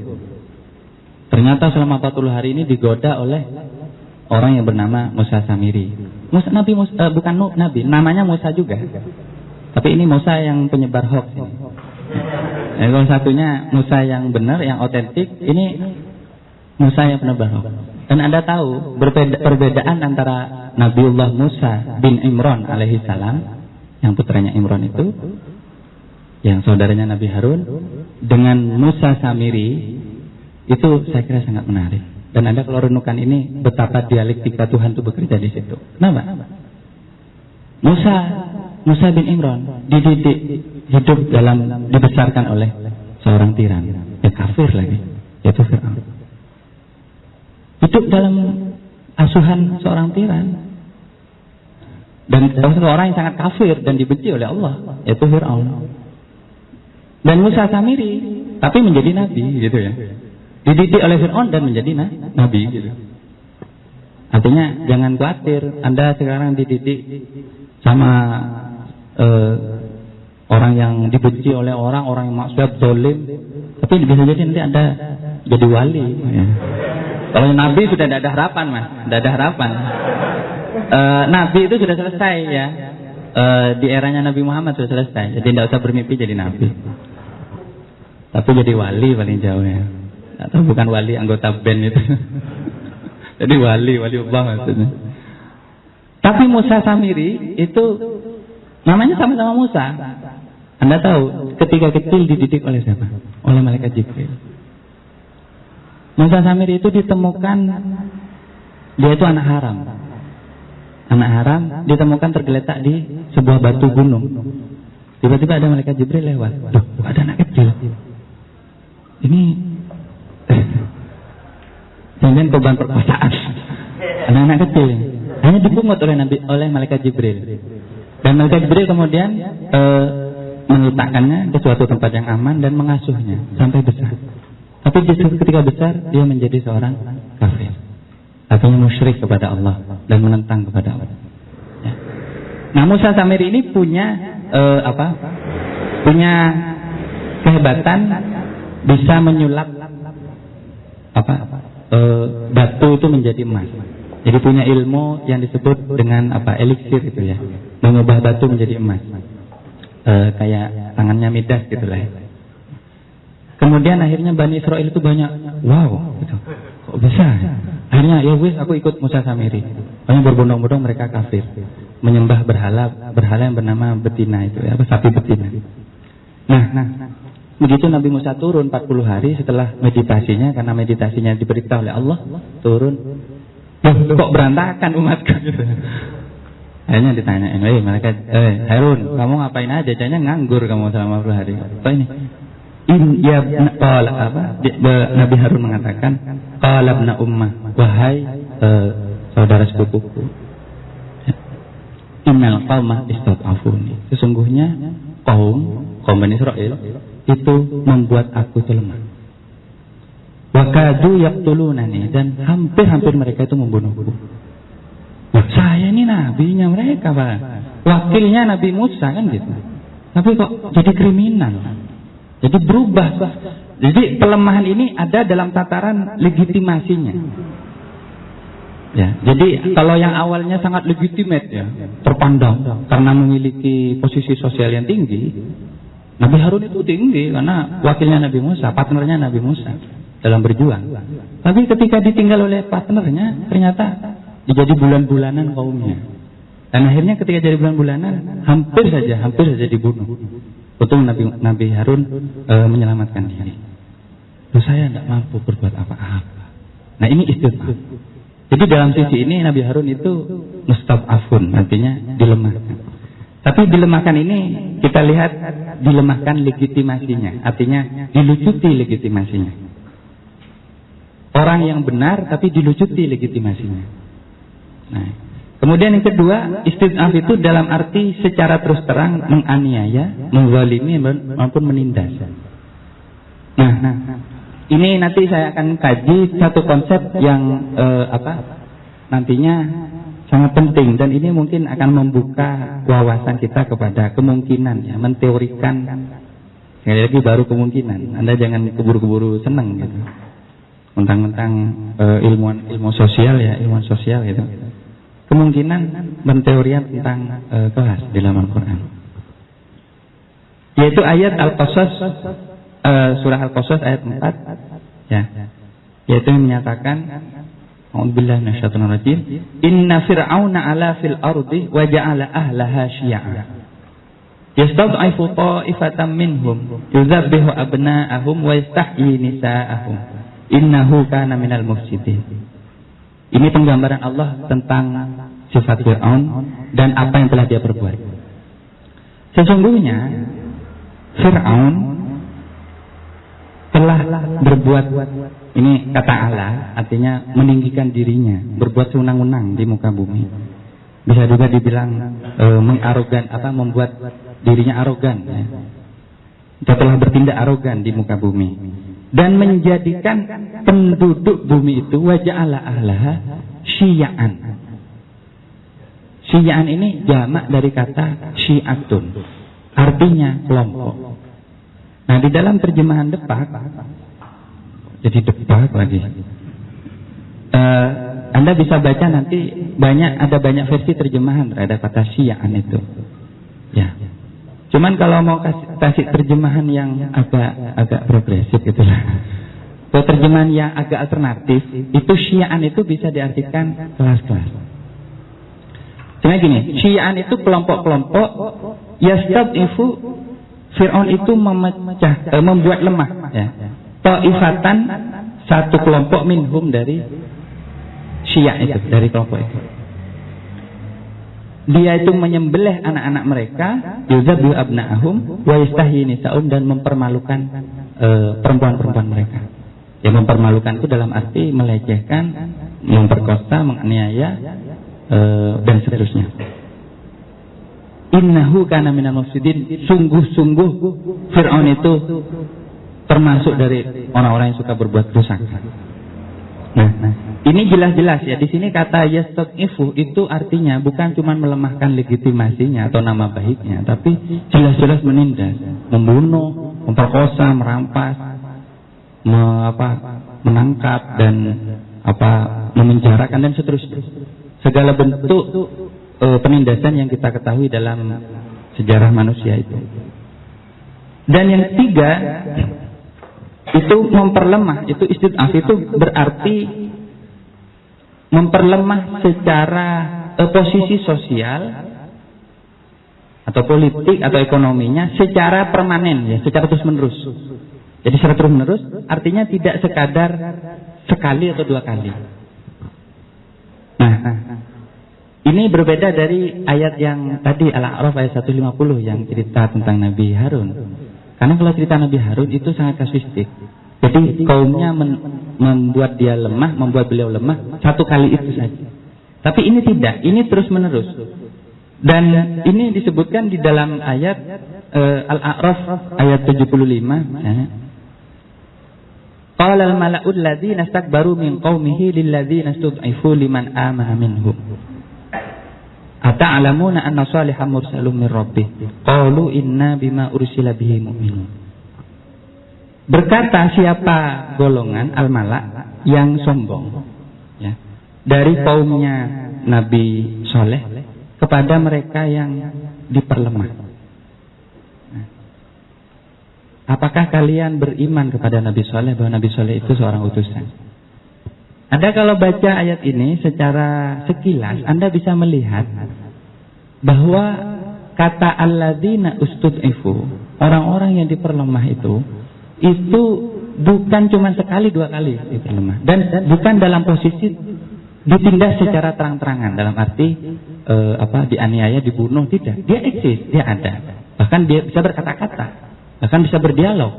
Ternyata selama 40 hari ini digoda oleh orang yang bernama Musa Samiri. Bukan Nabi, namanya Musa juga. Tapi ini Musa yang penyebar hoax ini. Kalau satunya Musa yang benar, yang otentik, ini Musa yang penyebar hoax. Dan Anda tahu perbedaan antara Nabiullah Musa bin Imran alaihi salam, yang putranya Imran itu, yang saudaranya Nabi Harun, dengan Musa Samiri, itu saya kira sangat menarik. Dan Anda kalau renungkan ini, betapa dialektika Tuhan itu bekerja di situ. Kenapa? Musa bin Imran dididik hidup dibesarkan oleh seorang tiran, yang kafir lagi, yaitu Fir'aun. Hidup dalam asuhan seorang tiran. Dan seorang yang sangat kafir dan dibenci oleh Allah, yaitu Fir'aun. Dan Musa Samiri, tapi menjadi nabi gitu ya. Dididik oleh Fir'aun dan menjadi nabi gitu. Artinya jangan khawatir, Anda sekarang dididik sama orang yang dibenci oleh orang yang maksiat, zalim, tapi bisa jadi nanti Anda jadi wali ya. Kalau nabi sudah tidak ada harapan Mas, tidak ada harapan. Nabi itu sudah selesai ya, di eranya Nabi Muhammad sudah selesai, jadi tidak usah bermimpi jadi nabi, tapi jadi wali paling jauh ya, atau bukan wali anggota band itu. Jadi wali Allah maksudnya. Tapi Musa Samiri itu namanya sama-sama Musa. Anda tahu ketika kecil dididik oleh siapa? Oleh malaikat Jibril. Musa Samiri itu ditemukan, dia itu anak haram. Anak haram ditemukan tergeletak di sebuah batu gunung. Tiba-tiba ada malaikat Jibril lewat. Loh, ada anak kecil. Ini jangan korban perkosaan. Anak-anak kecil hanya dipungut oleh malaikat Jibril. Dan malaikat Jibril kemudian meletakkannya di suatu tempat yang aman dan mengasuhnya sampai besar. Tapi justru ketika besar dia menjadi seorang kafir. Artinya musyrik kepada Allah dan menentang kepada Allah. Ya. Nah, Musa Samiri ini punya punya kehebatan bisa menyulap batu itu menjadi emas. Jadi punya ilmu yang disebut dengan eliksir itu ya, mengubah batu menjadi emas. Kayak tangannya Midas gitu lah. Kemudian akhirnya Bani Israel itu banyak, wow, gitu. Kok bisa? Akhirnya ya wis aku ikut Musa Samiri. Hanya berbondong-bondong mereka kafir, menyembah berhala yang bernama betina itu ya, sapi betina. Nah, begitu Nabi Musa turun 40 hari setelah meditasinya, karena meditasinya diberitahu oleh Allah, turun. Kok berantakan umatku gitu. Akhirnya ditanyain, mereka, Harun, kamu ngapain aja? Jadinya nganggur kamu selama 40 hari. Apa ini? Nabi Harun mengatakan, qala ibna ummah, wahai saudara sepupuku, innal qauma istad'afuni. Sesungguhnya kaum Bani Israel itu membuat aku itu lemah. Wa kadu yaqtulunani, dan hampir mereka itu membunuhku. Nah, saya ini nabinya mereka, Pak. Wakilnya Nabi Musa kan gitu. Tapi kok jadi kriminal? Jadi berubah. Jadi pelemahan ini ada dalam tataran legitimasinya. Ya, jadi kalau yang awalnya sangat legitimate ya, terpandang karena memiliki posisi sosial yang tinggi, Nabi Harun itu tinggi karena wakilnya Nabi Musa, partnernya Nabi Musa dalam berjuang. Tapi ketika ditinggal oleh partnernya, ternyata jadi bulan-bulanan kaumnya. Dan akhirnya ketika jadi bulan-bulanan, hampir saja dibunuh. Untung Nabi Harun menyelamatkan diri. Terus saya tidak mampu berbuat apa-apa. Nah, ini istighfar. Jadi dalam sisi ini Nabi Harun itu mustad'afun, artinya dilemahkan. Tapi dilemahkan ini kita lihat dilemahkan legitimasinya, artinya dilucuti legitimasinya. Orang yang benar tapi dilucuti legitimasinya. Nah, kemudian yang kedua, istid'af itu dalam arti secara terus terang menganiaya, menzalimi maupun menindas. Nah, ini nanti saya akan kaji satu konsep yang nantinya sangat penting, dan ini mungkin akan membuka wawasan kita kepada kemungkinan ya, menteorikan. Sekali lagi baru kemungkinan. Anda jangan keburu-keburu senang gitu. Mentang-mentang ilmu sosial ya, ilmuwan sosial gitu. Kemungkinan menteorian tentang kelas di dalam Al-Quran. Yaitu ayat Al-Qasas, surah Al-Qasas ayat 4 ya. Yaitu yang menyatakan, a'udzubillahi minasyaitonir rajim, inna fir'auna 'ala fil ardi wa ja'ala ahlaha syi'a yastad'ifu ta'ifatan minhum yuzabbihu abna'ahum wa yastahyi nisa'ahum innahu kana minal mufsidin. Ini penggambaran Allah tentang sifat Fir'aun dan apa yang telah dia perbuat. Sesungguhnya Fir'aun telah berbuat, ini kata Allah, artinya meninggikan dirinya, berbuat sewenang-wenang di muka bumi. Bisa juga dibilang membuat dirinya arogan ya. Dia telah bertindak arogan di muka bumi dan menjadikan penduduk bumi itu waja'ala ahlaha syi'an. Syi'an ini jamak dari kata syi'atun, artinya kelompok. Nah, di dalam terjemahan Depak, jadi Depak lagi, Anda bisa baca nanti ada banyak versi terjemahan terhadap kata syi'an itu. Ya. Cuman kalau mau kasih terjemahan yang agak progresif itulah, atau terjemahan yang agak alternatif, itu syi'an itu bisa diartikan kelas-kelas. Cuma gini, syi'an itu kelompok-kelompok, yastad'ifu, Fir'aun itu membuat lemah ya. Ta'ifatan, satu kelompok minhum dari Syiah itu, dari kelompok itu. Dia itu menyembelih anak-anak mereka, yuzabbihu abna'ahum wa yastahyi nisa'um, dan mempermalukan perempuan-perempuan mereka. Ya, mempermalukan itu dalam arti melecehkan, memperkosa, menganiaya dan seterusnya. innahu kana minal mufsidin, sungguh-sungguh Fir'aun itu termasuk dari orang-orang yang suka berbuat dosa. Nah, ini jelas-jelas ya. Di sini kata yastad'ifu itu artinya bukan cuma melemahkan legitimasinya atau nama baiknya, tapi jelas-jelas menindas, membunuh, memperkosa, merampas, menangkap dan memenjarakan dan seterusnya. Segala bentuk penindasan yang kita ketahui dalam sejarah manusia itu. Dan yang ketiga itu memperlemah, itu istid'af itu berarti memperlemah secara posisi sosial atau politik atau ekonominya secara permanen ya, secara terus-menerus. Jadi secara terus-menerus artinya tidak sekadar sekali atau dua kali. Nah, ini berbeda dari ayat yang tadi Al-A'raf ayat 150 yang cerita tentang Nabi Harun. Karena kalau cerita Nabi Harun itu sangat kasuistik. Jadi kaumnya membuat dia lemah, membuat beliau lemah satu kali itu saja. Tapi ini tidak, ini terus-menerus. Dan ini disebutkan di dalam ayat Al-A'raf ayat 75 ya. Qala al-mala'u alladzina istakbaru min qaumihi lilladzina istud'ifu liman amana minhum. Ata'lamuna anna Shalihan mursalun min rabbih. Qalu inna bima ursila bihi mu'minun. Berkata siapa golongan al-mala' yang sombong ya, dari kaumnya Nabi Saleh kepada mereka yang diperlemah. Nah, apakah kalian beriman kepada Nabi Saleh bahwa Nabi Saleh itu seorang utusan? Anda kalau baca ayat ini secara sekilas Anda bisa melihat bahwa kata alladzina ustud'ifu, orang-orang yang diperlemah itu bukan cuma sekali dua kali diperlemah dan bukan dalam posisi ditindas secara terang-terangan dalam arti dianiaya, dibunuh, tidak. Dia eksis, dia ada. Bahkan dia bisa berkata-kata, bahkan bisa berdialog.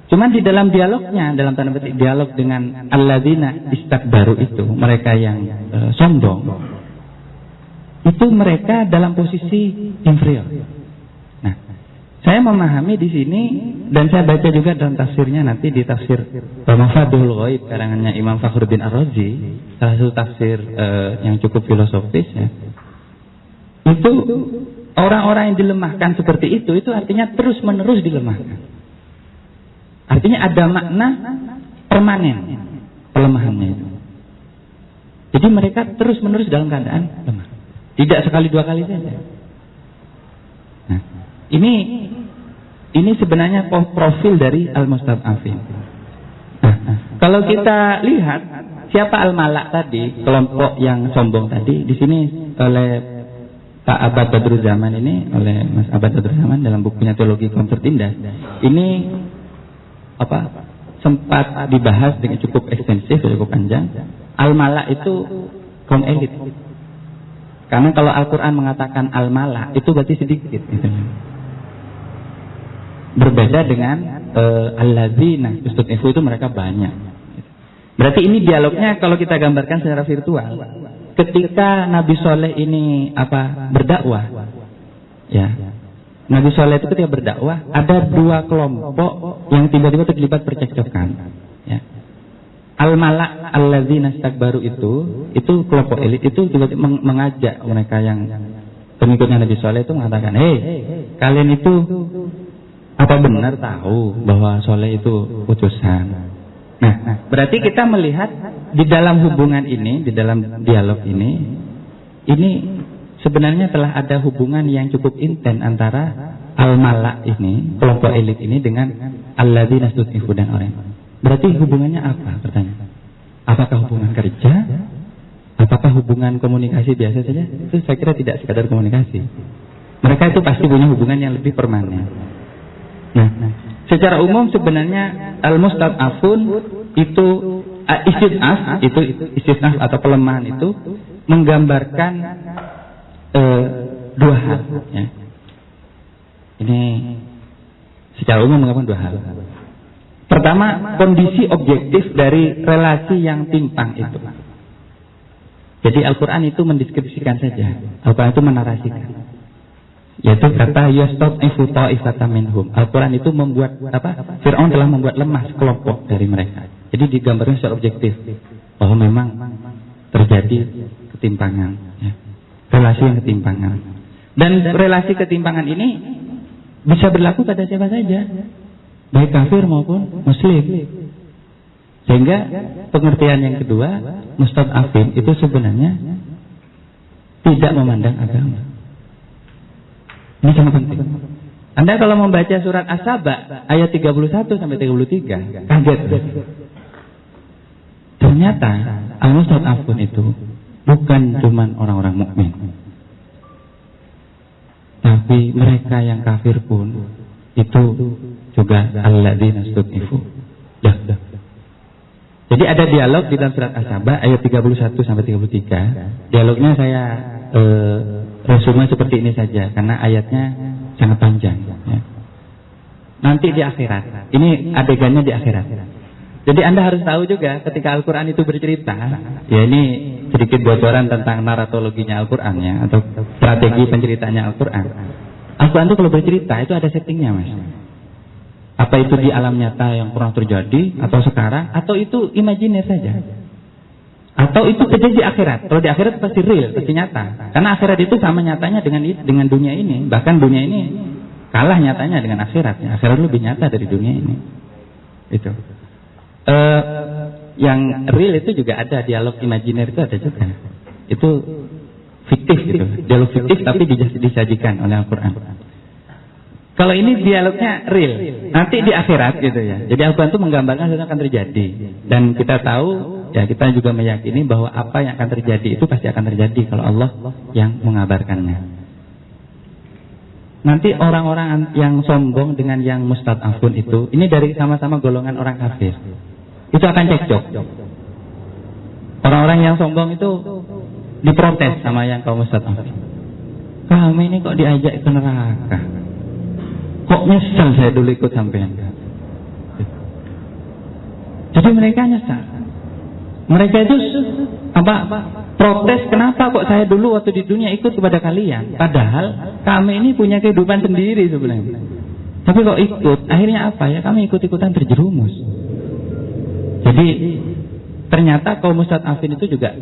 Cuman di dalam dialognya, dalam tanda petik dialog dengan alladzina istakbaru itu, mereka yang sombong, itu mereka dalam posisi inferior. Nah, saya memahami di sini dan saya baca juga dalam tafsirnya nanti di tafsir Mafadul Ghaib karangannya Imam Fakhruddin Ar-Razi, salah satu tafsir yang cukup filosofis ya. Itu orang-orang yang dilemahkan seperti itu artinya terus-menerus dilemahkan. Artinya ada makna permanen pelemahannya itu. Jadi mereka terus-menerus dalam keadaan lemah. Tidak sekali dua kali saja. Nah, ini sebenarnya profil dari al-mustad'afin. Nah, kalau kita lihat siapa al-mala' tadi, kelompok yang sombong tadi, di sini oleh Pak Abad Badruzzaman ini, oleh Mas Abad Badruzzaman dalam bukunya Teologi Kaum Tertindas, ini sempat dibahas dengan cukup ekstensif, cukup panjang. Al-mala' itu kaum elit. Karena kalau Al-Quran mengatakan al-mala' itu berarti sedikit gitu. Berbeda dengan alladzina istud'ifu itu mereka banyak. Berarti ini dialognya kalau kita gambarkan secara virtual. Ketika Nabi Saleh ini berdakwah, ya, Nabi Saleh itu ketika berdakwah ada dua kelompok yang tiba-tiba terlibat percekcokan. Ya. Al-mala' alladzina istakbaru itu kelompok elit itu tiba-tiba mengajak mereka yang pengikutnya Nabi Saleh itu mengatakan, hei, kalian itu apa benar tahu bahwa Saleh itu utusan? Nah, berarti kita melihat di dalam hubungan ini, di dalam dialog ini sebenarnya telah ada hubungan yang cukup intens antara al-mala' ini, kelompok elit ini dengan alladzina istud'ifu dan orang. Berarti hubungannya apa? Pertanyaan. Apakah hubungan kerja? Apakah hubungan komunikasi biasa saja? Itu saya kira tidak sekadar komunikasi. Mereka itu pasti punya hubungan yang lebih permanen. Nah, secara umum sebenarnya al-mustad'afun itu istid'af atau pelemahan itu menggambarkan dua hal ya. Ini secara umum menggambarkan dua hal. Pertama, kondisi objektif dari relasi yang timpang itu. Jadi Al-Quran itu mendeskripsikan saja, Al-Quran itu menarasikan. Yaitu kata yastad'ifu ta'ifatan minhum. Al-Quran itu membuat Fir'aun telah membuat lemah sekelompok dari mereka. Jadi digambarkan secara objektif bahwa memang terjadi ketimpangan, ya. Relasi yang ketimpangan. Dan relasi ketimpangan ini bisa berlaku pada siapa saja, baik kafir maupun muslim. Sehingga pengertian yang kedua, mustad'afin itu sebenarnya tidak memandang agama. Ini sangat penting. Anda kalau membaca surat As-Saba ayat 31 sampai 33, kaget. Ternyata al-mustad'afun itu bukan cuma orang-orang mukmin, tapi mereka yang kafir pun itu juga alladzina stud'ifu. Jadi ada dialog di dalam surat As-Saba ayat 31 sampai 33. Dialognya saya resume seperti ini saja karena ayatnya sangat panjang, ya. Nanti di akhirat, ini adegannya di akhirat. Jadi Anda harus tahu juga ketika Al-Quran itu bercerita, ya ini sedikit bocoran tentang naratologinya Al-Quran, ya, atau strategi penceritanya Al-Quran. Al-Quran itu kalau bercerita itu ada settingnya, Mas. Apa itu di alam nyata yang pernah terjadi atau sekarang, atau itu imajiner saja, atau itu terjadi di akhirat. Kalau di akhirat pasti real, pasti nyata. Karena akhirat itu sama nyatanya dengan dunia ini. Bahkan dunia ini kalah nyatanya dengan akhirat. Akhirat lebih nyata dari dunia ini. Itu. Yang real itu juga ada, dialog imajiner itu ada juga. Itu fiktif gitu. Dialog fiktif tapi disajikan oleh Al-Quran. Kalau ini dialognya real, nanti di akhirat gitu ya. Jadi Al-Quran itu menggambarkan sesuatu akan terjadi. Dan kita tahu, ya kita juga meyakini bahwa apa yang akan terjadi itu pasti akan terjadi kalau Allah yang mengabarkannya. Nanti orang-orang yang sombong dengan yang mustad'afun itu, ini dari sama-sama golongan orang kafir, itu akan cekcok. Orang-orang yang sombong itu diprotes sama yang kaum mustad'afin. Kami ini kok diajak ke neraka? Kok nyesal saya dulu ikut sampean? Jadi mereka nyesal. Mereka itu protes, kenapa kok saya dulu waktu di dunia ikut kepada kalian? Padahal kami ini punya kehidupan sendiri sebenarnya. Tapi kok ikut? Akhirnya apa ya? Kami ikut-ikutan terjerumus. Jadi ternyata kaum mustad'afin itu juga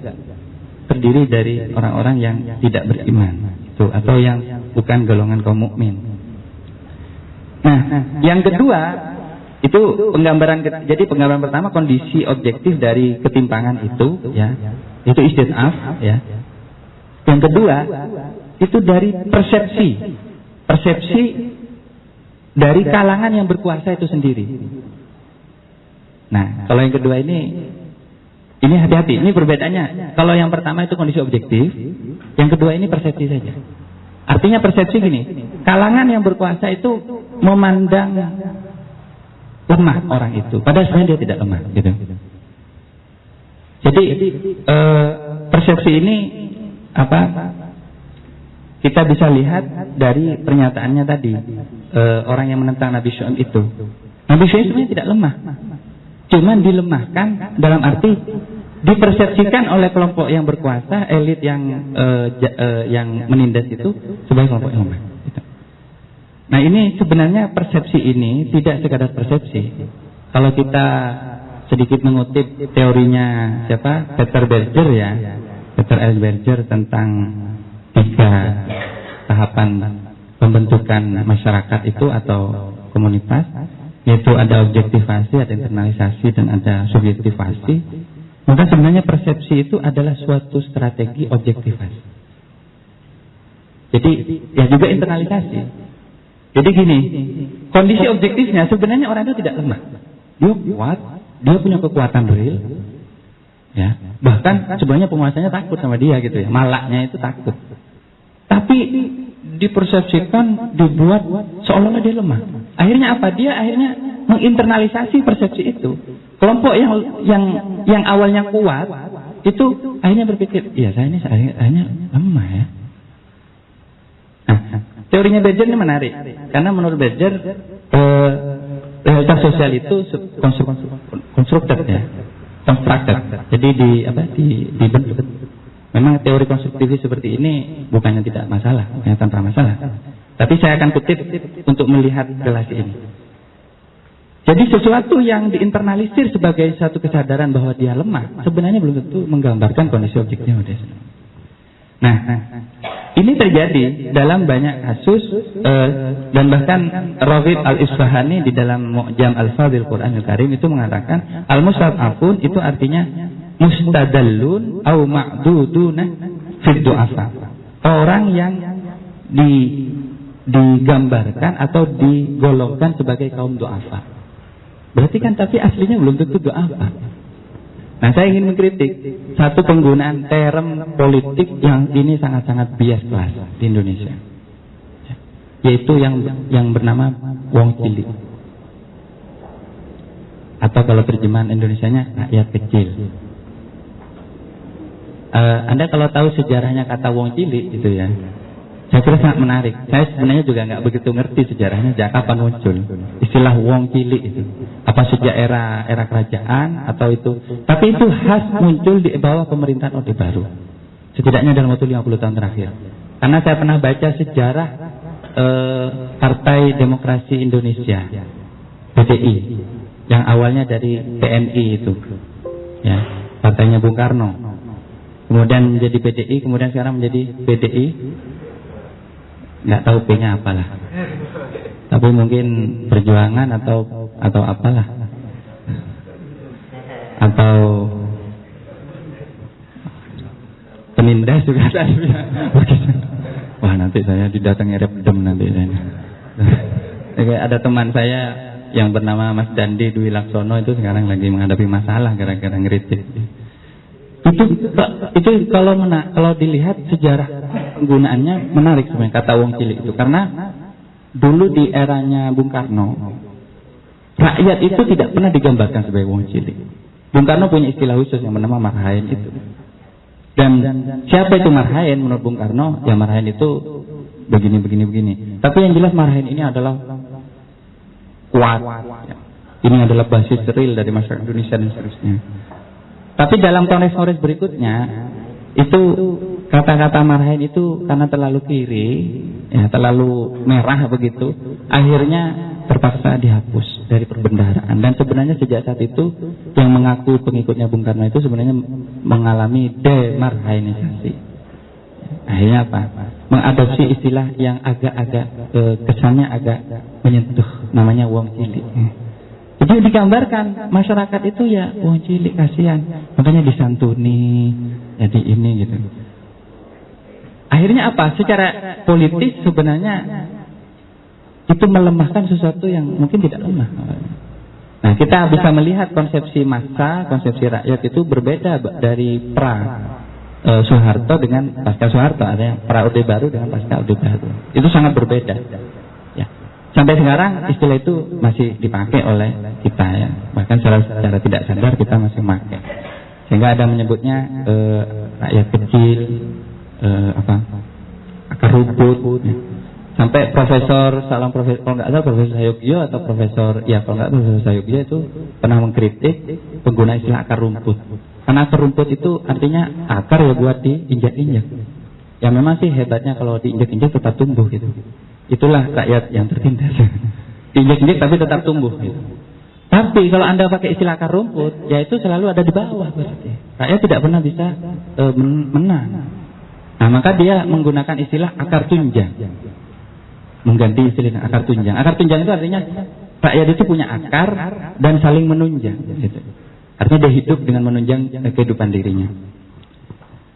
terdiri dari orang-orang yang tidak beriman, atau yang bukan golongan kaum mukmin. Nah, yang kedua itu penggambaran. Jadi penggambaran pertama kondisi objektif dari ketimpangan itu, ya, itu istid'af, ya. Yang kedua itu dari persepsi dari kalangan yang berkuasa itu sendiri. Nah, kalau yang kedua ini hati-hati. Ini perbedaannya. Kalau yang pertama itu kondisi objektif, yang kedua ini persepsi saja. Artinya persepsi gini, kalangan yang berkuasa itu memandang lemah orang itu, padahal sebenarnya dia tidak lemah, gitu. Jadi persepsi ini kita bisa lihat dari pernyataannya tadi, orang yang menentang Nabi Syuaib itu. Nabi Syuaib sebenarnya tidak lemah, cuman dilemahkan dalam arti dipersepsikan oleh kelompok yang berkuasa, elit yang menindas itu sebagai kelompok yang lemah. Nah, ini sebenarnya persepsi ini tidak sekadar persepsi. Kalau kita sedikit mengutip teorinya siapa? Peter Berger, ya. Peter L. Berger tentang 3 tahapan pembentukan masyarakat itu atau komunitas, yaitu ada objektivasi, ada internalisasi, dan ada subjektivasi. Maka sebenarnya persepsi itu adalah suatu strategi objektivasi. Jadi ya juga internalisasi. Jadi gini, kondisi objektifnya sebenarnya orang itu tidak lemah. Dia kuat, dia punya kekuatan real, ya. Bahkan sebenarnya penguasanya takut sama dia gitu ya, malaknya itu takut. Tapi dipersepsikan, dibuat seolah-olah dia lemah. Akhirnya apa? Dia akhirnya menginternalisasi persepsi itu. Kelompok yang awalnya kuat itu akhirnya berpikir, iya saya ini akhirnya lemah ya. Teorinya Berger ini menarik, karena menurut Berger realitas sosial itu konstruktif, ya, konstruktif. Jadi dibentuk. Memang teori konstruktivis seperti ini bukannya tidak masalah, bukannya tanpa masalah. Tapi saya akan kutip untuk melihat relasi ini. Jadi sesuatu yang diinternalisir sebagai satu kesadaran bahwa dia lemah, sebenarnya belum tentu menggambarkan kondisi objeknya. Nah, ini terjadi dalam banyak kasus dan bahkan Raghib Al-Isfahani di dalam Mu'jam Al-Fadhil Quranul Karim itu mengatakan al-mustad'afun itu artinya mustadallun au ma'duduna fid du'afa. Orang yang digambarkan atau digolongkan sebagai kaum du'afa. Berarti kan tapi aslinya belum tentu du'afa. Nah, saya ingin mengkritik satu penggunaan term politik yang ini sangat-sangat bias kelas di Indonesia, yaitu yang bernama wong cilik, atau kalau terjemahan Indonesianya rakyat kecil. Anda kalau tahu sejarahnya kata wong cilik itu ya, saya kira sangat menarik. Saya sebenarnya juga nggak begitu ngerti sejarahnya sejak kapan muncul istilah wong cilik itu. Apa sejak era kerajaan atau itu? Tapi itu khas muncul di bawah pemerintahan Orde Baru. Setidaknya dalam waktu 50 tahun terakhir. Karena saya pernah baca sejarah Partai Demokrasi Indonesia, PDI, yang awalnya dari PNI itu, ya, partainya Bung Karno. Kemudian menjadi PDI, kemudian sekarang menjadi PDI. Nggak tahu P-nya apalah. Tapi mungkin perjuangan atau apalah. Atau penindas juga tadi. Wah, nanti saya didatangi repdem nanti saya. Ada teman saya yang bernama Mas Dandi Dwi Laksono itu sekarang lagi menghadapi masalah gara-gara ngeritik. Itu kalau dilihat sejarah penggunaannya menarik sebenarnya kata wong cilik itu, karena dulu di eranya Bung Karno rakyat itu tidak pernah digambarkan sebagai wong cilik. Bung Karno punya istilah khusus yang bernama marhaen itu. Dan siapa itu marhaen menurut Bung Karno? Ya marhaen itu begini. Tapi yang jelas marhaen ini adalah kuat. Ini adalah basis real dari masyarakat Indonesia dan seterusnya. Tapi dalam kongres-kongres berikutnya itu kata-kata marhaen itu karena terlalu kiri, ya, terlalu merah begitu, akhirnya terpaksa dihapus dari perbendaharaan. Dan sebenarnya sejak saat itu yang mengaku pengikutnya Bung Karno itu sebenarnya mengalami demarhainisasi. Akhirnya apa? Mengadopsi istilah yang agak-agak kesannya agak menyentuh, namanya wong cilik. Jadi digambarkan masyarakat itu ya wong cilik, kasihan, makanya disantuni, jadi ini gitu. Akhirnya apa? Secara politis sebenarnya itu melemahkan sesuatu yang mungkin tidak lemah. Nah, kita bisa melihat konsepsi massa, konsepsi rakyat itu berbeda dari pra Soeharto dengan pasca Soeharto, ada pra Orde Baru dengan pasca Orde Baru. Itu sangat berbeda. Ya. Sampai sekarang istilah itu masih dipakai oleh kita ya. Bahkan secara tidak sadar kita masih memakai. Sehingga ada menyebutnya rakyat kecil, akar rumput. Ya. Sampai profesor kalau nggak salah Profesor Sayugyo atau Profesor Sayugyo itu pernah mengkritik pengguna istilah akar rumput. Karena akar rumput itu artinya akar ya buat diinjak-injak. Ya memang sih hebatnya kalau diinjak-injak tetap tumbuh gitu. Itulah rakyat yang tertindas. Diinjak-injak tapi tetap tumbuh gitu. Tapi kalau Anda pakai istilah akar rumput, ya itu selalu ada di bawah berarti. Rakyat tidak pernah bisa menang. Nah, maka dia menggunakan istilah akar tunjang. Mengganti istilah akar tunjang. Akar tunjang itu artinya rakyat itu punya akar dan saling menunjang. Gitu. Artinya dia hidup dengan menunjang kehidupan dirinya.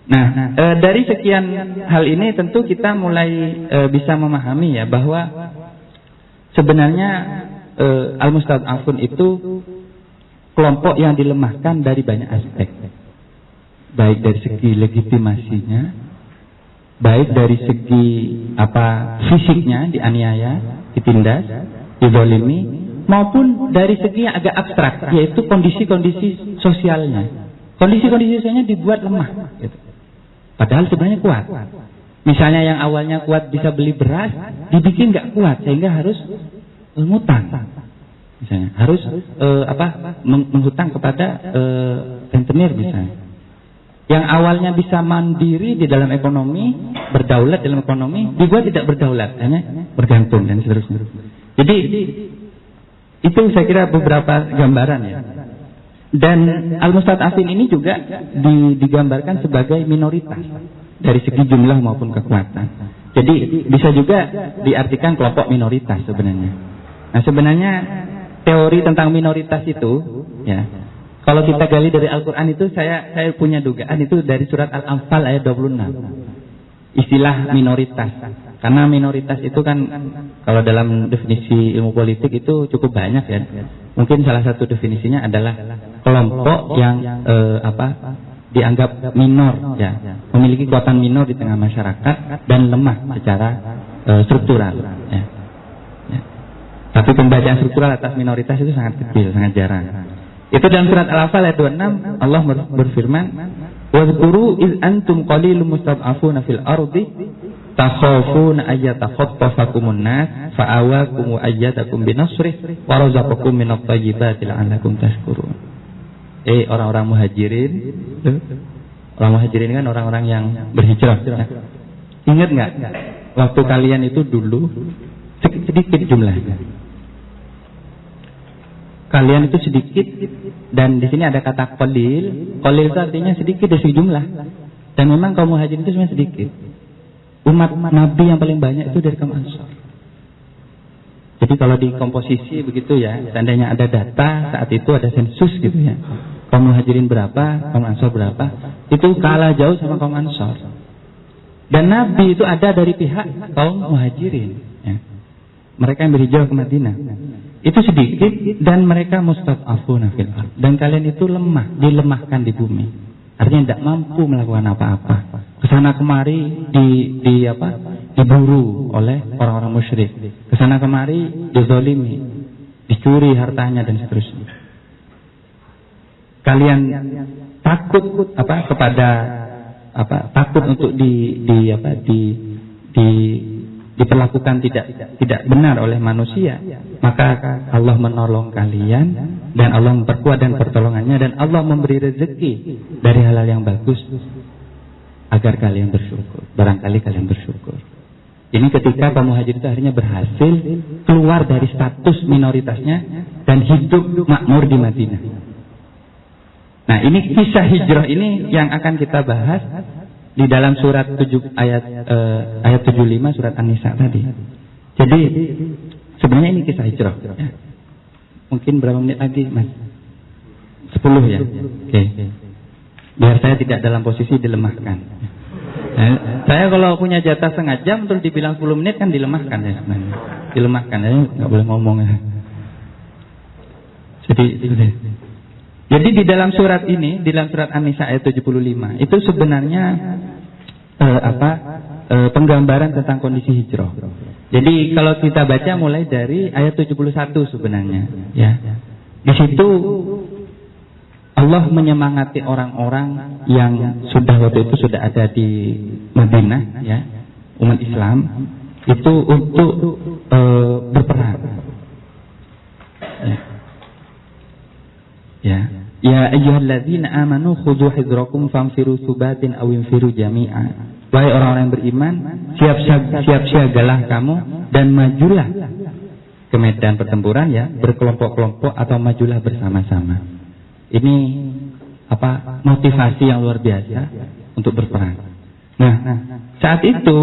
Nah, dari sekian hal ini tentu kita mulai bisa memahami ya bahwa sebenarnya al-mustad'afun itu kelompok yang dilemahkan dari banyak aspek. Baik dari segi legitimasinya, baik dari segi fisiknya, dianiaya, ditindas, dizalimi, maupun dari segi yang agak abstrak, yaitu kondisi-kondisi sosialnya. Kondisi-kondisi sosialnya dibuat lemah gitu. Padahal sebenarnya kuat. Misalnya yang awalnya kuat bisa beli beras, dibikin nggak kuat sehingga harus ngutang. Misalnya harus menghutang kepada rentenir misalnya. yang awalnya bisa mandiri di dalam ekonomi, berdaulat dalam ekonomi, dibuat tidak berdaulat, hanya bergantung dan seterusnya. Jadi itu saya kira beberapa gambaran ya. Dan al-mustad'afin ini juga digambarkan sebagai minoritas dari segi jumlah maupun kekuatan. Jadi bisa juga diartikan kelompok minoritas sebenarnya. Nah, sebenarnya teori tentang minoritas itu ya, kalau kita gali dari Al-Quran itu saya punya dugaan itu dari surat Al-Anfal ayat 26. Istilah minoritas. Karena minoritas itu kan kalau dalam definisi ilmu politik itu cukup banyak ya. Mungkin salah satu definisinya adalah kelompok yang dianggap minor ya, memiliki kekuatan minor di tengah masyarakat dan lemah secara struktural ya. Ya. Tapi pembacaan struktural atas minoritas itu sangat kecil, sangat jarang. Itu dalam surat Al-Anfal ayat 26 Allah berfirman, "Wadhkuru iz antum qalilun mustad'afuna fil ardi takhafuna ayyatakhattafakumun nas fa'awakum wa ayyadakum binasrih wa razaqakum minat thayyibati la'allakum tashkurun." Orang-orang muhajirin. Orang muhajirin kan orang-orang yang berhijrah. Ingat enggak waktu kalian itu dulu sedikit jumlahnya. Kalian itu sedikit, dan di sini ada kata qalil. Qalil itu artinya sedikit dari segi jumlah. Dan memang kaum muhajirin itu sebenarnya sedikit. Umat Nabi yang paling banyak itu dari kaum Ansor. Jadi kalau di komposisi begitu ya, seandainya ada data saat itu ada sensus gitu ya. Kaum muhajirin berapa, kaum Ansor berapa, itu kalah jauh sama kaum Ansor. Dan Nabi itu ada dari pihak kaum muhajirin ya. Mereka yang berhijrah ke Madinah. Itu sedikit dan mereka mustad'afuna fil ard. Dan kalian itu lemah, dilemahkan di bumi. Artinya tidak mampu melakukan apa-apa. Kesana kemari diburu oleh orang-orang musyrik. Kesana kemari dizalimi, dicuri hartanya dan seterusnya. Kalian takut takut untuk diperlakukan tidak benar oleh manusia, maka Allah menolong kalian dan Allah memperkuat dan pertolongannya, dan Allah memberi rezeki dari hal-hal yang bagus agar kalian bersyukur. Barangkali kalian bersyukur. Ini ketika kaum muhajirin itu akhirnya berhasil keluar dari status minoritasnya dan hidup makmur di Madinah. Nah, ini kisah hijrah ini yang akan kita bahas di dalam surat ayat 75 surat An-Nisa tadi. Jadi sebenarnya ini kisah hijrah. Ya. Mungkin berapa menit lagi, Mas? 10 ya. Oke. Biar saya tidak dalam posisi dilemahkan. Saya kalau punya jatah setengah jam terus dibilang 10 menit kan dilemahkan ya sebenarnya. Dilemahkan ya, nggak boleh ngomong ya. Jadi di dalam surat ini, di dalam surat An-Nisa ayat 75, itu sebenarnya penggambaran tentang kondisi hijrah. Jadi kalau kita baca mulai dari ayat 71 sebenarnya, ya. Di situ Allah menyemangati orang-orang yang waktu itu sudah ada di Madinah, ya, umat Islam itu untuk berperang. Ya. Ya ayyuhalladzina amanu khudhu hidrakum famfiru subatin aw infiru jami'a. Wahai orang-orang yang beriman, siap-siagalah kamu dan majulah ke medan pertempuran ya, berkelompok-kelompok atau majulah bersama-sama. Ini motivasi yang luar biasa untuk berperang. Nah, saat itu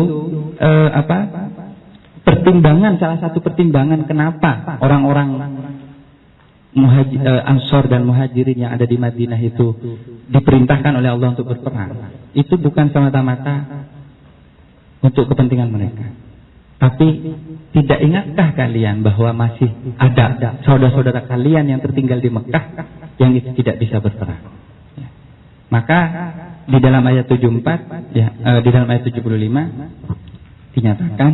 salah satu pertimbangan kenapa orang-orang Ansor dan Muhajirin yang ada di Madinah itu diperintahkan oleh Allah untuk berperang, itu bukan semata-mata untuk kepentingan mereka. Tapi tidak ingatkah kalian bahwa masih ada saudara-saudara kalian yang tertinggal di Mekah yang itu tidak bisa berperang? Ya. Maka di dalam ayat 74 di dalam ayat 75 dinyatakan,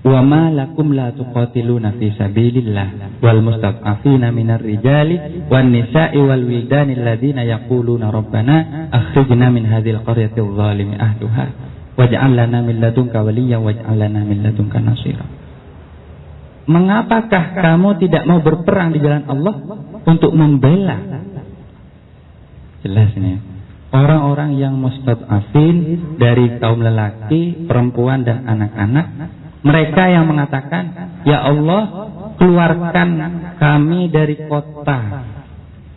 wa ma lakum la tuqatiluna fi sabilillah wal mustad'afina minar rijali wan nisa'i wal wildani alladziina yaquluna rabbana akhrijna min hadzal qaryati adh-dhalimi ahluha waj'al lana min ladunka waliyyan waj'al lana min ladunka nasira. Mengapakah kamu tidak mau berperang di jalan Allah untuk membela? Jelas ini. orang-orang yang mustad'afin dari kaum lelaki, perempuan dan anak-anak. Mereka yang mengatakan, ya Allah, keluarkan kami dari kota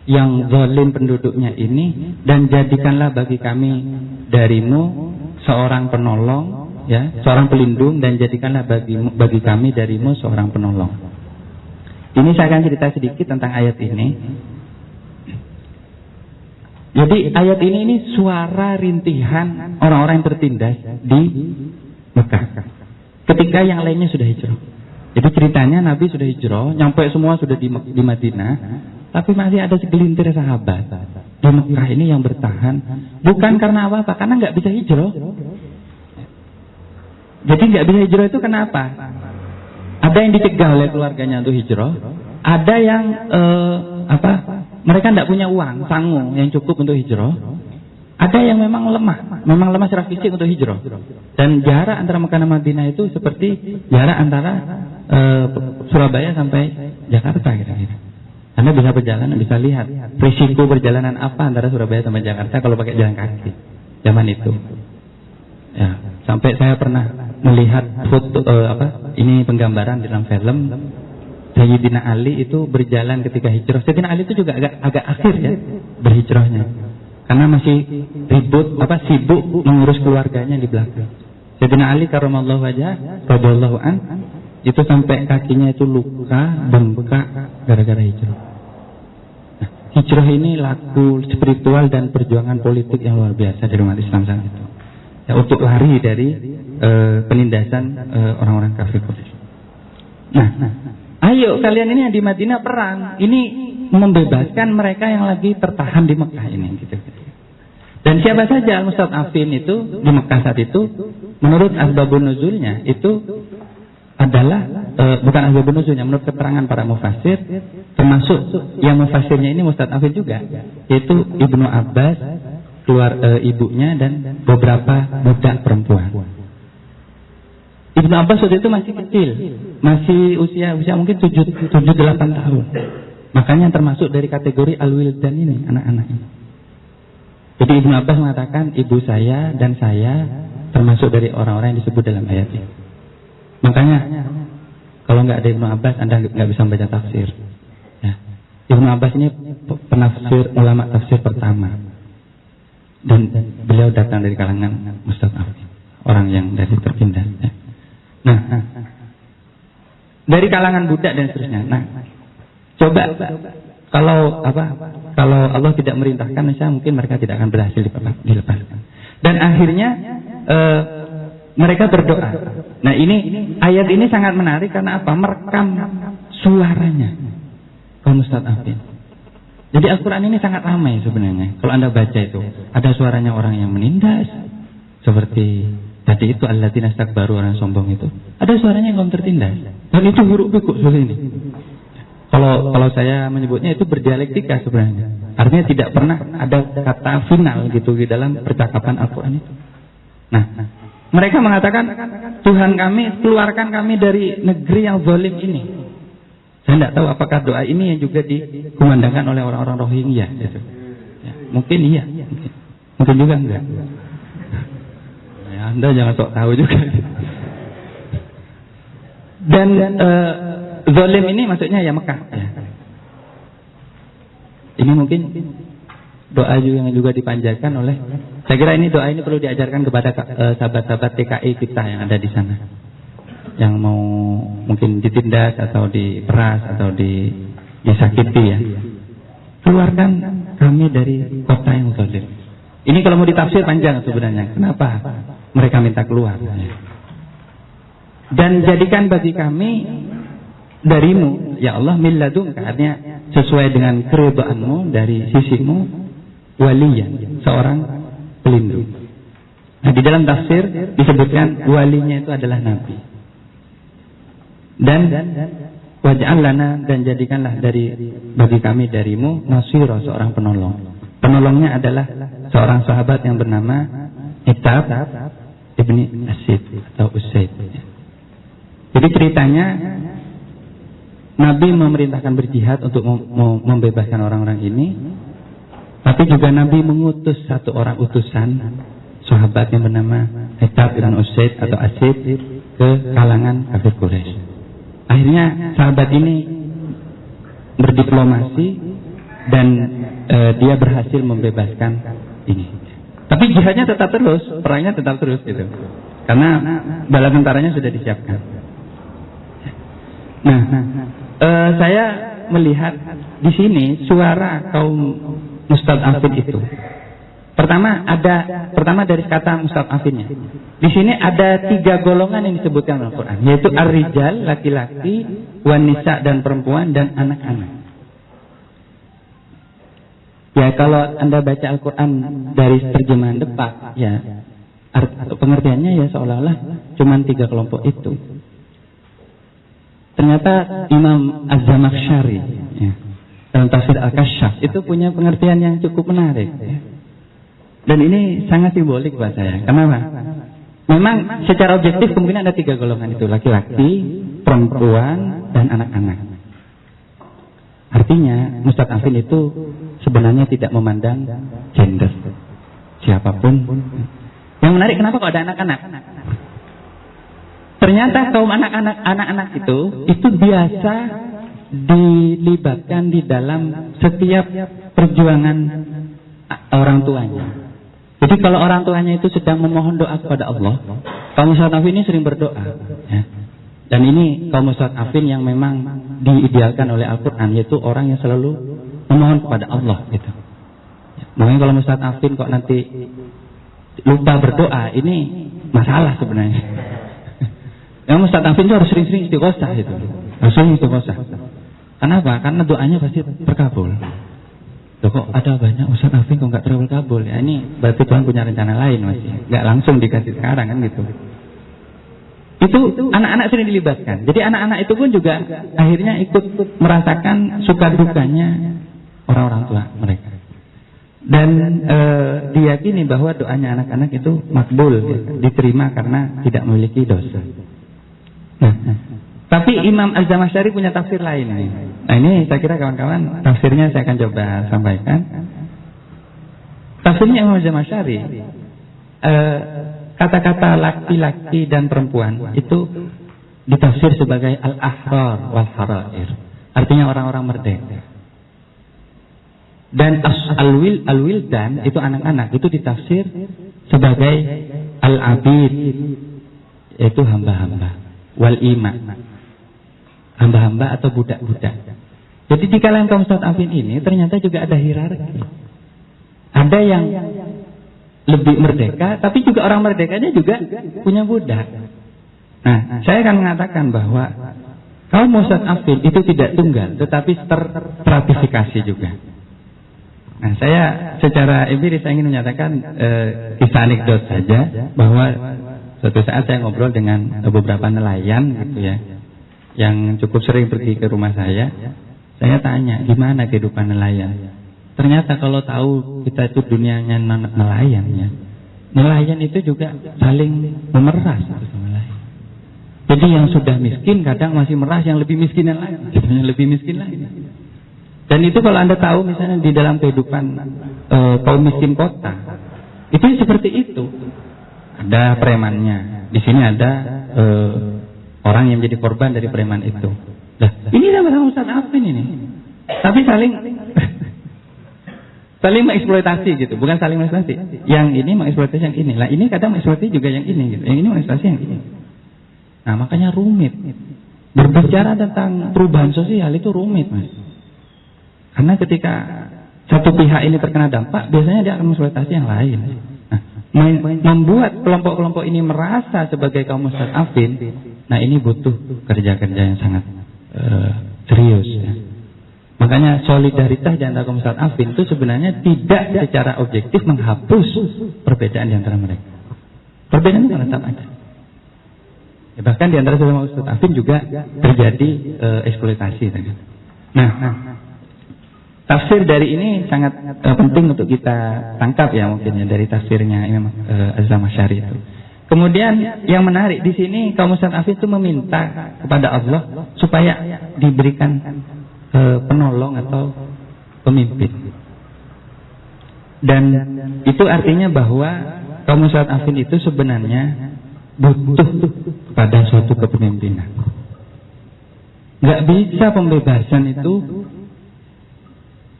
yang zalim penduduknya ini, dan jadikanlah bagi kami darimu seorang penolong, ya, seorang pelindung, dan jadikanlah bagi kami darimu seorang penolong. Ini saya akan cerita sedikit tentang ayat ini. Jadi ayat ini suara rintihan orang-orang yang tertindas di Mekah ketika yang lainnya sudah hijrah. Jadi ceritanya Nabi sudah hijrah, nyampe semua sudah di Madinah, tapi masih ada segelintir sahabat di Mekah ini yang bertahan. Bukan karena apa-apa, karena nggak bisa hijrah. Jadi nggak bisa hijrah itu kenapa? Ada yang dicegah oleh keluarganya untuk hijrah, ada yang mereka tidak punya uang sangu yang cukup untuk hijrah, ada yang memang lemah secara fisik untuk hijrah. Dan jarak antara Mekah dan Madinah itu seperti jarak antara Surabaya sampai Jakarta kira-kira. Anda bisa berjalan, bisa lihat risiko perjalanan apa antara Surabaya sampai Jakarta kalau pakai jalan kaki zaman itu. Ya, sampai saya pernah melihat foto ini penggambaran di dalam film Sayyidina Ali itu berjalan ketika hijrah. Sayyidina Ali itu juga agak akhir ya berhijrahnya, karena masih sibuk mengurus keluarganya di belakang. Sayyidina Ali karramallahu wajhah radhiyallahu an itu sampai kakinya itu luka, bengkak gara-gara hijrah. Nah, hijrah ini laku spiritual dan perjuangan politik yang luar biasa di umat Islam saat itu. Ya, untuk lari dari penindasan orang-orang kafir Quraisy. Nah, ayo kalian ini yang di Madinah perang, ini membebaskan mereka yang lagi tertahan di Mekah ini, gitu. Dan siapa saja al-mustad'afin itu di Mekah saat itu, menurut asbabun nuzulnya itu adalah bukan asbabun nuzulnya, menurut keterangan para mufassir, termasuk yang mufassirnya ini mustad'afin juga, yaitu Ibnu Abbas, ibunya dan beberapa budak perempuan. Ibnu Abbas waktu itu masih kecil, masih usia mungkin 7-8 tahun. Makanya termasuk dari kategori al-wildan ini, anak-anak ini. Jadi Ibnu Abbas mengatakan ibu saya dan saya termasuk dari orang-orang yang disebut dalam ayat ini. Makanya kalau nggak ada Ibnu Abbas Anda nggak bisa membaca tafsir. Ya. Ibnu Abbas ini penafsir ulama tafsir pertama, dan beliau datang dari kalangan mustad'afin, orang yang dari tertindas. Ya. Nah, dari kalangan budak dan seterusnya. Nah, coba kalau Allah tidak merintahkan, misalnya mungkin mereka tidak akan berhasil dilepaskan. Dan akhirnya mereka berdoa. Nah, ini ayat ini sangat menarik karena apa? Merekam suaranya kaum mustad'afin. Jadi Al-Quran ini sangat ramai sebenarnya. Kalau Anda baca itu, ada suaranya orang yang menindas, seperti tadi itu alladzina istakbaru, orang sombong itu. Ada suaranya yang kaum tertindas. Dan itu huruf pikuk seperti ini. Kalau saya menyebutnya itu berdialektika sebenarnya. Artinya tidak pernah ada kata final gitu di dalam percakapan Al-Quran itu. Nah, mereka mengatakan, Tuhan kami, keluarkan kami dari negeri yang zalim ini. Saya tidak tahu apakah doa ini yang juga dikumandangkan oleh orang-orang Rohingya gitu. Ya, mungkin iya, mungkin juga enggak. Ya, Anda jangan sok tahu juga. Dan zalim ini maksudnya ya Mekah. Ya. Ini mungkin doa yang juga dipanjatkan oleh. Saya kira ini doa ini perlu diajarkan kepada sahabat-sahabat TKI kita yang ada di sana, yang mau mungkin ditindas atau diperas atau disakiti ya. Keluarkan kami dari kota yang zalim. Ini kalau mau ditafsir panjang sebenarnya. Kenapa mereka minta keluar? Dan jadikan bagi kami darimu, ya Allah, min ladunka, artinya sesuai dengan keridhaanmu, dari sisimu, waliyan, seorang pelindung. Nah, di dalam tafsir disebutkan walinya itu adalah Nabi. Dan waj'al lana, dan jadikanlah bagi kami darimu nasira, seorang penolong. Penolongnya adalah seorang sahabat yang bernama Itab ibni Asid atau Usaid. Jadi ceritanya Nabi memerintahkan berjihad untuk membebaskan orang-orang ini. Tapi juga Nabi mengutus satu orang utusan sahabat yang bernama Hekab bin Usaid atau Asid ke kalangan kafir Quraisy. Akhirnya sahabat ini berdiplomasi dan dia berhasil membebaskan ini. Tapi jihadnya tetap terus, perangnya tetap terus gitu. Karena bala tentaranya sudah disiapkan. Nah, saya melihat di sini suara kaum mustad'afin itu. Pertama dari kata mustad'afinnya. Di sini ada 3 golongan yang disebutkan dalam Al-Quran, yaitu ar-rijal, laki-laki, wan-nisa dan perempuan, dan anak-anak. Ya, kalau Anda baca Al-Quran dari terjemahan Depak, ya pengertiannya ya seolah-olah cuma 3 kelompok itu. Ternyata Imam Az-Zamakhsyari ya, dalam tafsir Al-Kasyaf itu punya pengertian yang cukup menarik ya. Dan ini sangat simbolik buat saya. Kenapa? Memang secara objektif kemungkinan ada 3 golongan itu, laki-laki, perempuan, dan anak-anak. Artinya mustad'afin itu sebenarnya tidak memandang gender siapapun. Yang menarik, kenapa kok ada anak-anak? Ternyata kaum anak-anak itu biasa dilibatkan di dalam setiap perjuangan orang tuanya. Jadi kalau orang tuanya itu sedang memohon doa kepada Allah, kaum mustad'afin ini sering berdoa ya. Dan ini kaum mustad'afin yang memang diidealkan oleh Al-Quran, yaitu orang yang selalu memohon kepada Allah gitu. Makanya kalau mustad'afin kok nanti lupa berdoa, ini masalah sebenarnya. Yang mustad'afin itu harus sering-sering istighosah itu. Harus sering istighosah. Kenapa? Karena doanya pasti terkabul. Loh, kok ada banyak mustad'afin kok nggak terkabul? Ya ini berarti Tuhan punya rencana lain masih. Nggak langsung dikasih sekarang kan gitu. Itu anak-anak sering dilibatkan. Jadi anak-anak itu pun juga akhirnya ikut merasakan suka dukanya orang-orang tua mereka. Dan diyakini bahwa doanya anak-anak itu makbul, diterima karena tidak memiliki dosa. Nah, tapi Imam Az-Zamakhsyari punya tafsir lain nih. Nah ini saya kira kawan-kawan tafsirnya saya akan coba sampaikan. Tafsirnya Imam Az-Zamakhsyari, kata-kata laki-laki dan perempuan itu ditafsir sebagai al-ahrar wal harair. Artinya orang-orang merdeka. Dan al-wildan itu anak-anak, itu ditafsir sebagai al-abid, yaitu hamba-hamba, wal ima, hamba-hamba atau budak-budak. Jadi di kalangan kaum mustad'afin ini ternyata juga ada hierarki. Ada yang lebih merdeka, tapi juga orang merdekanya juga punya budak. Nah, saya akan mengatakan bahwa kaum mustad'afin itu tidak tunggal, tetapi terstratifikasi juga. Nah, saya secara empiris saya ingin menyatakan kisah anekdot saja, bahwa suatu saat saya ngobrol dengan beberapa nelayan gitu ya, yang cukup sering pergi ke rumah saya tanya gimana kehidupan nelayan. Ternyata kalau tahu kita itu dunianya nelayan ya, nelayan itu juga saling memeras sama lain. Jadi yang sudah miskin kadang masih meras yang lebih miskinan lagi, yang lebih miskin lagi. Dan itu kalau Anda tahu misalnya di dalam kehidupan kaum miskin kota, itu seperti itu. Ada premannya, di sini ada orang yang menjadi korban dari preman itu. Nah, ini sama-sama mustad'afin ini, tapi saling mengeksploitasi gitu, bukan saling mengeksploitasi. Yang ini mengeksploitasi yang ini. Lah ini kadang mengeksploitasi juga yang ini gitu. Yang ini mengeksploitasi yang ini. Nah, makanya rumit. Berbicara tentang perubahan sosial itu rumit, Mas. Karena ketika satu pihak ini terkena dampak, biasanya dia akan mengeksploitasi yang lain. Nah, membuat kelompok-kelompok ini merasa sebagai kaum mustad'afin, nah ini butuh kerja-kerja yang sangat serius ya. Makanya solidaritas di antara kaum mustad'afin itu sebenarnya tidak secara objektif menghapus perbedaan di antara mereka. Perbedaan itu tetap ada. Ya, bahkan di antara sesama mustad'afin juga terjadi eksploitasi. Nah, tafsir dari ini sangat penting untuk kita tangkap ya mungkin ya, dari tafsirnya Imam Az-Zamakhsyari itu. Kemudian yang menarik di sini kaum mustad'afin itu meminta kepada Allah supaya diberikan penolong atau pemimpin. Dan itu artinya bahwa kaum mustad'afin itu sebenarnya butuh pada suatu kepemimpinan. Nggak bisa pembebasan itu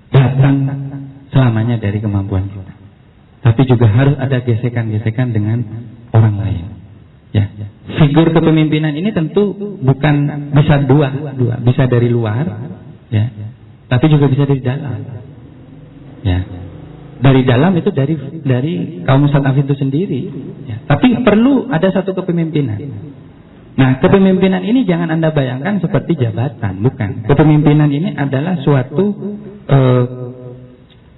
datang selamanya dari kemampuan kita. Tapi juga harus ada gesekan-gesekan dengan orang lain. Ya, figur kepemimpinan ini tentu bukan bisa dua, bisa dari luar, ya, tapi juga bisa dari dalam. Ya, dari dalam itu dari kaum mustad'afin itu sendiri. Ya, tapi perlu ada satu kepemimpinan. Nah, kepemimpinan ini jangan Anda bayangkan seperti jabatan, bukan. Kepemimpinan ini adalah suatu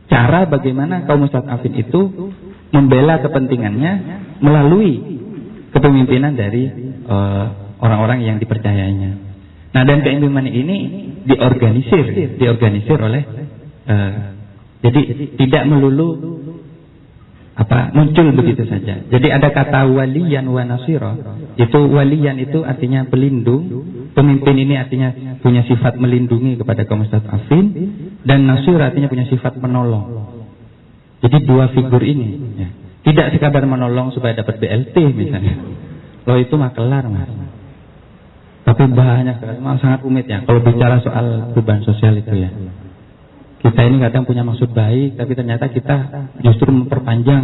cara bagaimana kaum mustad'afin itu membela kepentingannya melalui kepemimpinan dari orang-orang yang dipercayainya. Nah, dan kepemimpinan ini diorganisir oleh jadi tidak melulu muncul begitu saja. Jadi ada kata waliyan wa nasira. Itu waliyan itu artinya pelindung, pemimpin ini artinya punya sifat melindungi kepada kaum mustad'afin, dan nasir artinya punya sifat menolong. Jadi dua figur ini, ya. Tidak sekadar menolong supaya dapat BLT misalnya. Loh, itu mah kelar, Mas. Tapi banyak sekali, sangat rumit ya kalau bicara soal perubahan sosial itu ya. Kita ini kadang punya maksud baik, tapi ternyata kita justru memperpanjang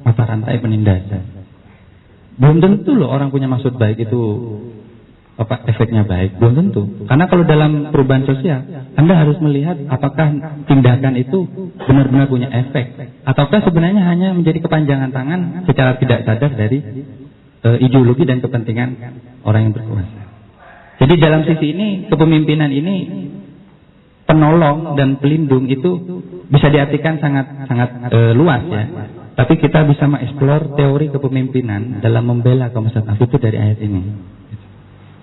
mata rantai penindasan. Belum tentu loh orang punya maksud baik itu efeknya baik, belum tentu. Karena kalau dalam perubahan sosial, Anda harus melihat apakah tindakan itu benar-benar punya efek, ataukah sebenarnya hanya menjadi kepanjangan tangan secara tidak sadar dari ideologi dan kepentingan orang yang berkuasa. Jadi dalam sisi ini, kepemimpinan ini, penolong dan pelindung itu bisa diartikan sangat luas ya. Tapi kita bisa mengeksplor teori kepemimpinan dalam membela kaum mustad'afin itu dari ayat ini.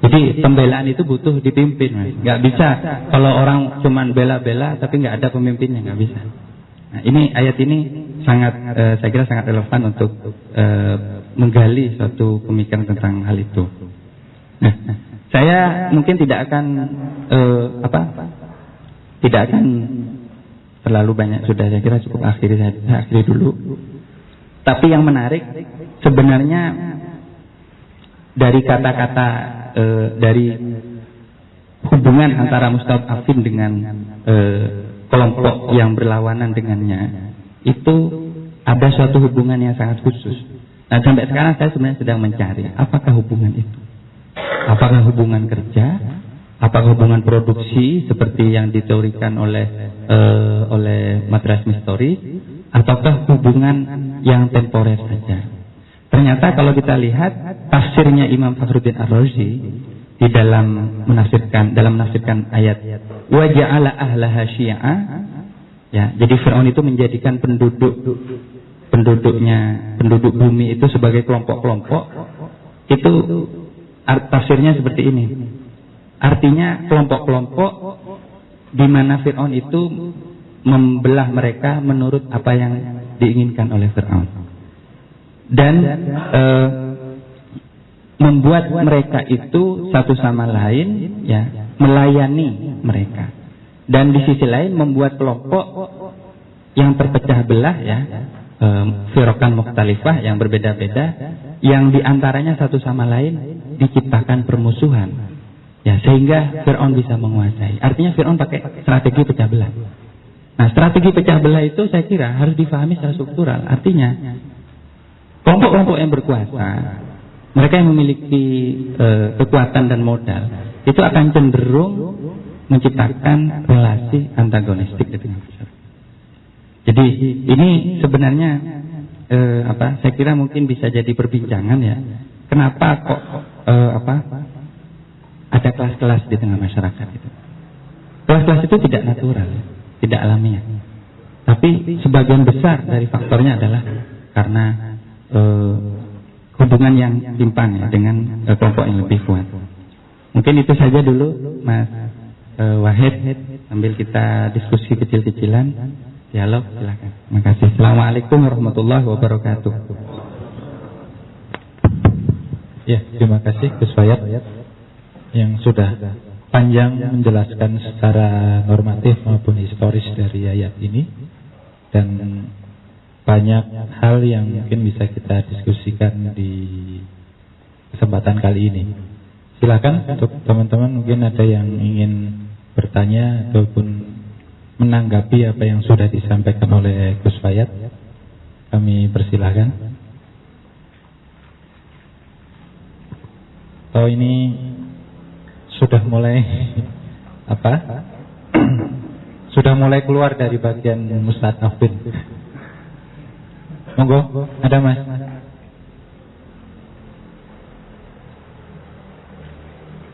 Jadi pembelaan itu butuh dipimpin, Mas. Nggak bisa kalau orang cuman bela-bela tapi nggak ada pemimpinnya, nggak bisa. Nah, ini ayat ini sangat saya kira sangat relevan untuk menggali suatu pemikiran tentang hal itu. Nah, saya mungkin tidak akan terlalu banyak, sudah saya kira cukup saya akhiri dulu. Tapi yang menarik sebenarnya dari kata-kata dari hubungan antara mustad'afin dengan kelompok yang berlawanan dengannya, itu ada suatu hubungan yang sangat khusus. Nah, sampai sekarang saya sebenarnya sedang mencari apakah hubungan itu. Apakah hubungan kerja, apakah hubungan produksi seperti yang diteorikan oleh Madras Mistori, ataukah hubungan yang temporer saja. Ternyata kalau kita lihat tafsirnya Imam Fakhruddin Ar-Razi di dalam menafsirkan ayat wa ja'ala ahlaha syi'a, ya, jadi Firaun itu menjadikan penduduk bumi itu sebagai kelompok-kelompok. Itu tafsirnya seperti ini. Artinya kelompok-kelompok di mana Firaun itu membelah mereka menurut apa yang diinginkan oleh Firaun. Dan membuat mereka itu satu sama lain ya melayani mereka. Dan di sisi lain membuat kelompok yang terpecah belah ya, firqan mukhtalifah yang berbeda-beda, yang diantaranya satu sama lain diciptakan permusuhan. Ya, sehingga Fir'aun bisa menguasai. Artinya Fir'aun pakai strategi pecah belah. Nah, strategi pecah belah itu saya kira harus difahami secara struktural. Artinya kelompok-kelompok yang berkuasa, mereka yang memiliki kekuatan dan modal, itu akan cenderung menciptakan relasi antagonistik dengan masyarakat. Jadi ini sebenarnya saya kira mungkin bisa jadi perbincangan ya. Kenapa kok ada kelas-kelas di tengah masyarakat itu? Kelas-kelas itu tidak natural, tidak alamiah. Tapi sebagian besar dari faktornya adalah karena hubungan yang timpang ya dengan kelompok yang lebih kuat. Mungkin itu saja dulu, Mas Wahid, sambil kita diskusi kecil-kecilan, dialog, silakan. Terima kasih. Assalamualaikum warahmatullahi wabarakatuh. Ya, terima kasih Gus Fayat yang sudah panjang menjelaskan secara normatif maupun historis dari ayat ini. Dan banyak hal yang mungkin bisa kita diskusikan di kesempatan kali ini. Silakan untuk teman-teman mungkin ada yang ingin bertanya ataupun menanggapi apa yang sudah disampaikan oleh Gus Fayat. Kami persilahkan. Oh, ini sudah mulai sudah mulai keluar dari bagian Ustadz Afin. Monggo, ada Mas.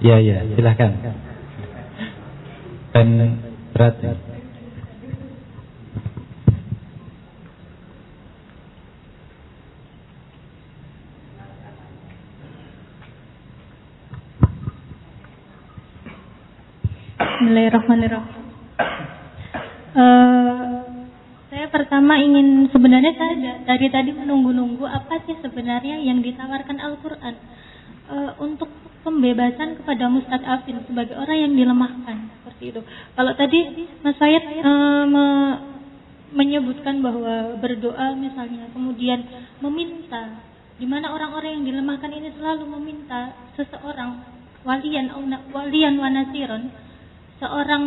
Ya, silahkan. Pen berat ya. Bismillahirrahmanirrahim. Saya pertama sebenarnya saya dari tadi menunggu-nunggu apa sih sebenarnya yang ditawarkan Al-Quran untuk pembebasan kepada Ustadz Afin sebagai orang yang dilemahkan seperti itu. Kalau tadi Mas Fayat menyebutkan bahwa berdoa misalnya, kemudian meminta, di mana orang-orang yang dilemahkan ini selalu meminta seseorang walian wa nasiron, seorang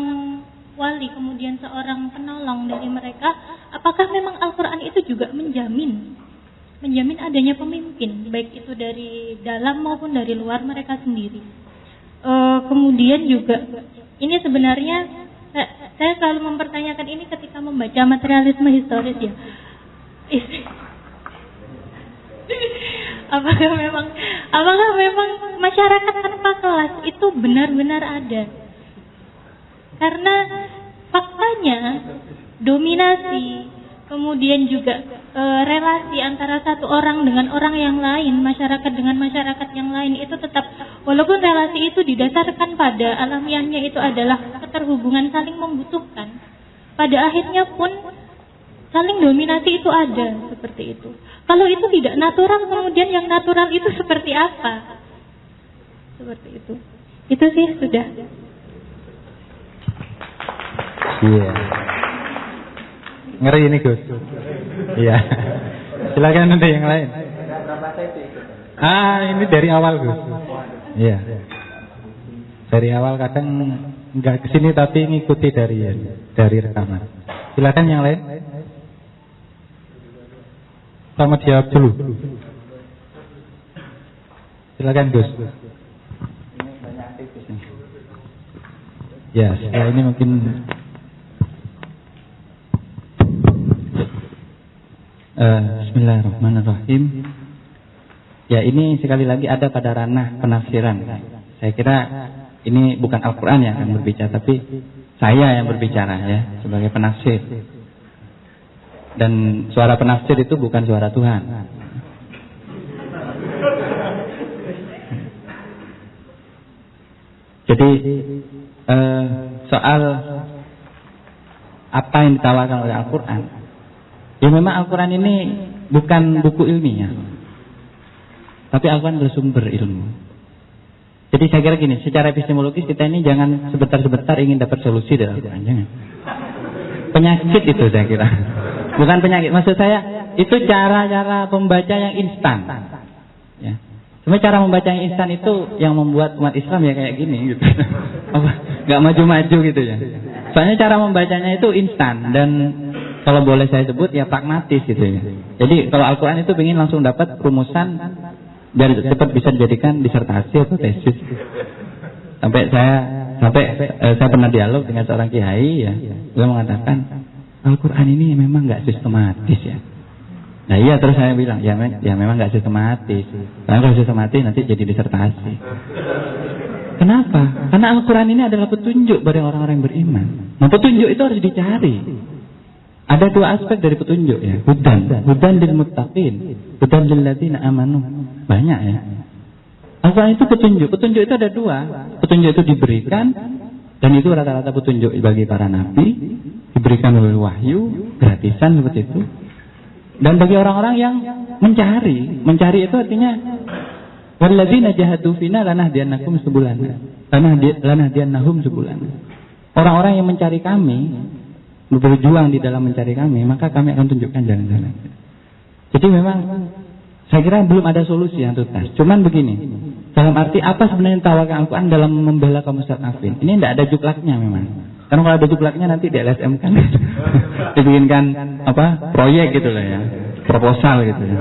wali kemudian seorang penolong dari mereka. Apakah memang Al-Quran itu juga menjamin adanya pemimpin, baik itu dari dalam maupun dari luar mereka sendiri? Kemudian juga ini sebenarnya saya selalu mempertanyakan ini ketika membaca materialisme historis ya. Apakah memang masyarakat tanpa kelas itu benar-benar ada? Karena faktanya dominasi, kemudian juga relasi antara satu orang dengan orang yang lain, masyarakat dengan masyarakat yang lain itu tetap, walaupun relasi itu didasarkan pada alamiahnya itu adalah keterhubungan saling membutuhkan, pada akhirnya pun saling dominasi itu ada seperti itu. Kalau itu tidak natural, kemudian yang natural itu seperti apa? Seperti itu. Itu sih sudah. Iya. Ngeri ini Gus. Iya. Silakan ada yang lain. Ini dari awal Gus. Iya. Dari awal kadang nggak kesini tapi ngikuti dari rekaman. Silakan yang lain. Sama jawab dulu. Silakan Gus. Ya, setelah ini mungkin Bismillahirrahmanirrahim. Ya, ini sekali lagi ada pada ranah penafsiran. Saya kira ini bukan Al-Quran yang akan berbicara, tapi saya yang berbicara ya, sebagai penafsir. Dan suara penafsir itu bukan suara Tuhan. Jadi soal apa yang ditawarkan oleh Al-Quran, ya memang Al-Quran ini bukan buku ilmiah, tapi Al-Quran bersumber ilmu. Jadi saya kira gini, secara epistemologis kita ini jangan sebentar-sebentar ingin dapat solusi dari Al-Quran, jangan. Penyakit itu saya kira. Bukan penyakit, maksud saya itu cara-cara pembaca yang instan. Ya. Sebenarnya cara membaca yang instan itu yang membuat umat Islam ya kayak gini gitu. Gak maju-maju gitu ya. Soalnya cara membacanya itu instan dan kalau boleh saya sebut ya pragmatis gitu ya. Jadi kalau Al-Quran itu ingin langsung dapat rumusan biar cepat bisa dijadikan disertasi atau tesis. Sampai saya pernah dialog dengan seorang kiai ya, beliau mengatakan Al-Quran ini memang nggak sistematis ya. Nah iya, terus saya bilang ya memang nggak sistematis. Karena kalau sistematis nanti jadi disertasi. Kenapa? Karena Al-Quran ini adalah petunjuk bagi orang-orang yang beriman. Nah petunjuk itu harus dicari. Ada dua aspek dari petunjuk ya. Hudan lil muttaqin, hudan lil ladzina amanu. Banyak ya. Al-Quran itu petunjuk. Petunjuk itu ada dua. Petunjuk itu diberikan dan itu rata-rata petunjuk bagi para nabi, diberikan oleh wahyu, gratisan seperti itu. Dan bagi orang-orang yang mencari itu artinya walladzina jahadu fina lanahdiyannahum subulana. Lanahdiyannahum subulana. Orang-orang yang mencari kami, berjuang di dalam mencari kami, maka kami akan tunjukkan jalan-jalan. Jadi memang saya kira belum ada solusi yang tuntas. Cuman begini, dalam arti apa sebenarnya tawarkan Al-Quran dalam membela kaum Ustadz Afin? Ini tidak ada juklaknya memang. Karena kalau ada juklaknya nanti di LSM kan dibikinkan proyek gitu lah ya, proposal gitu ya.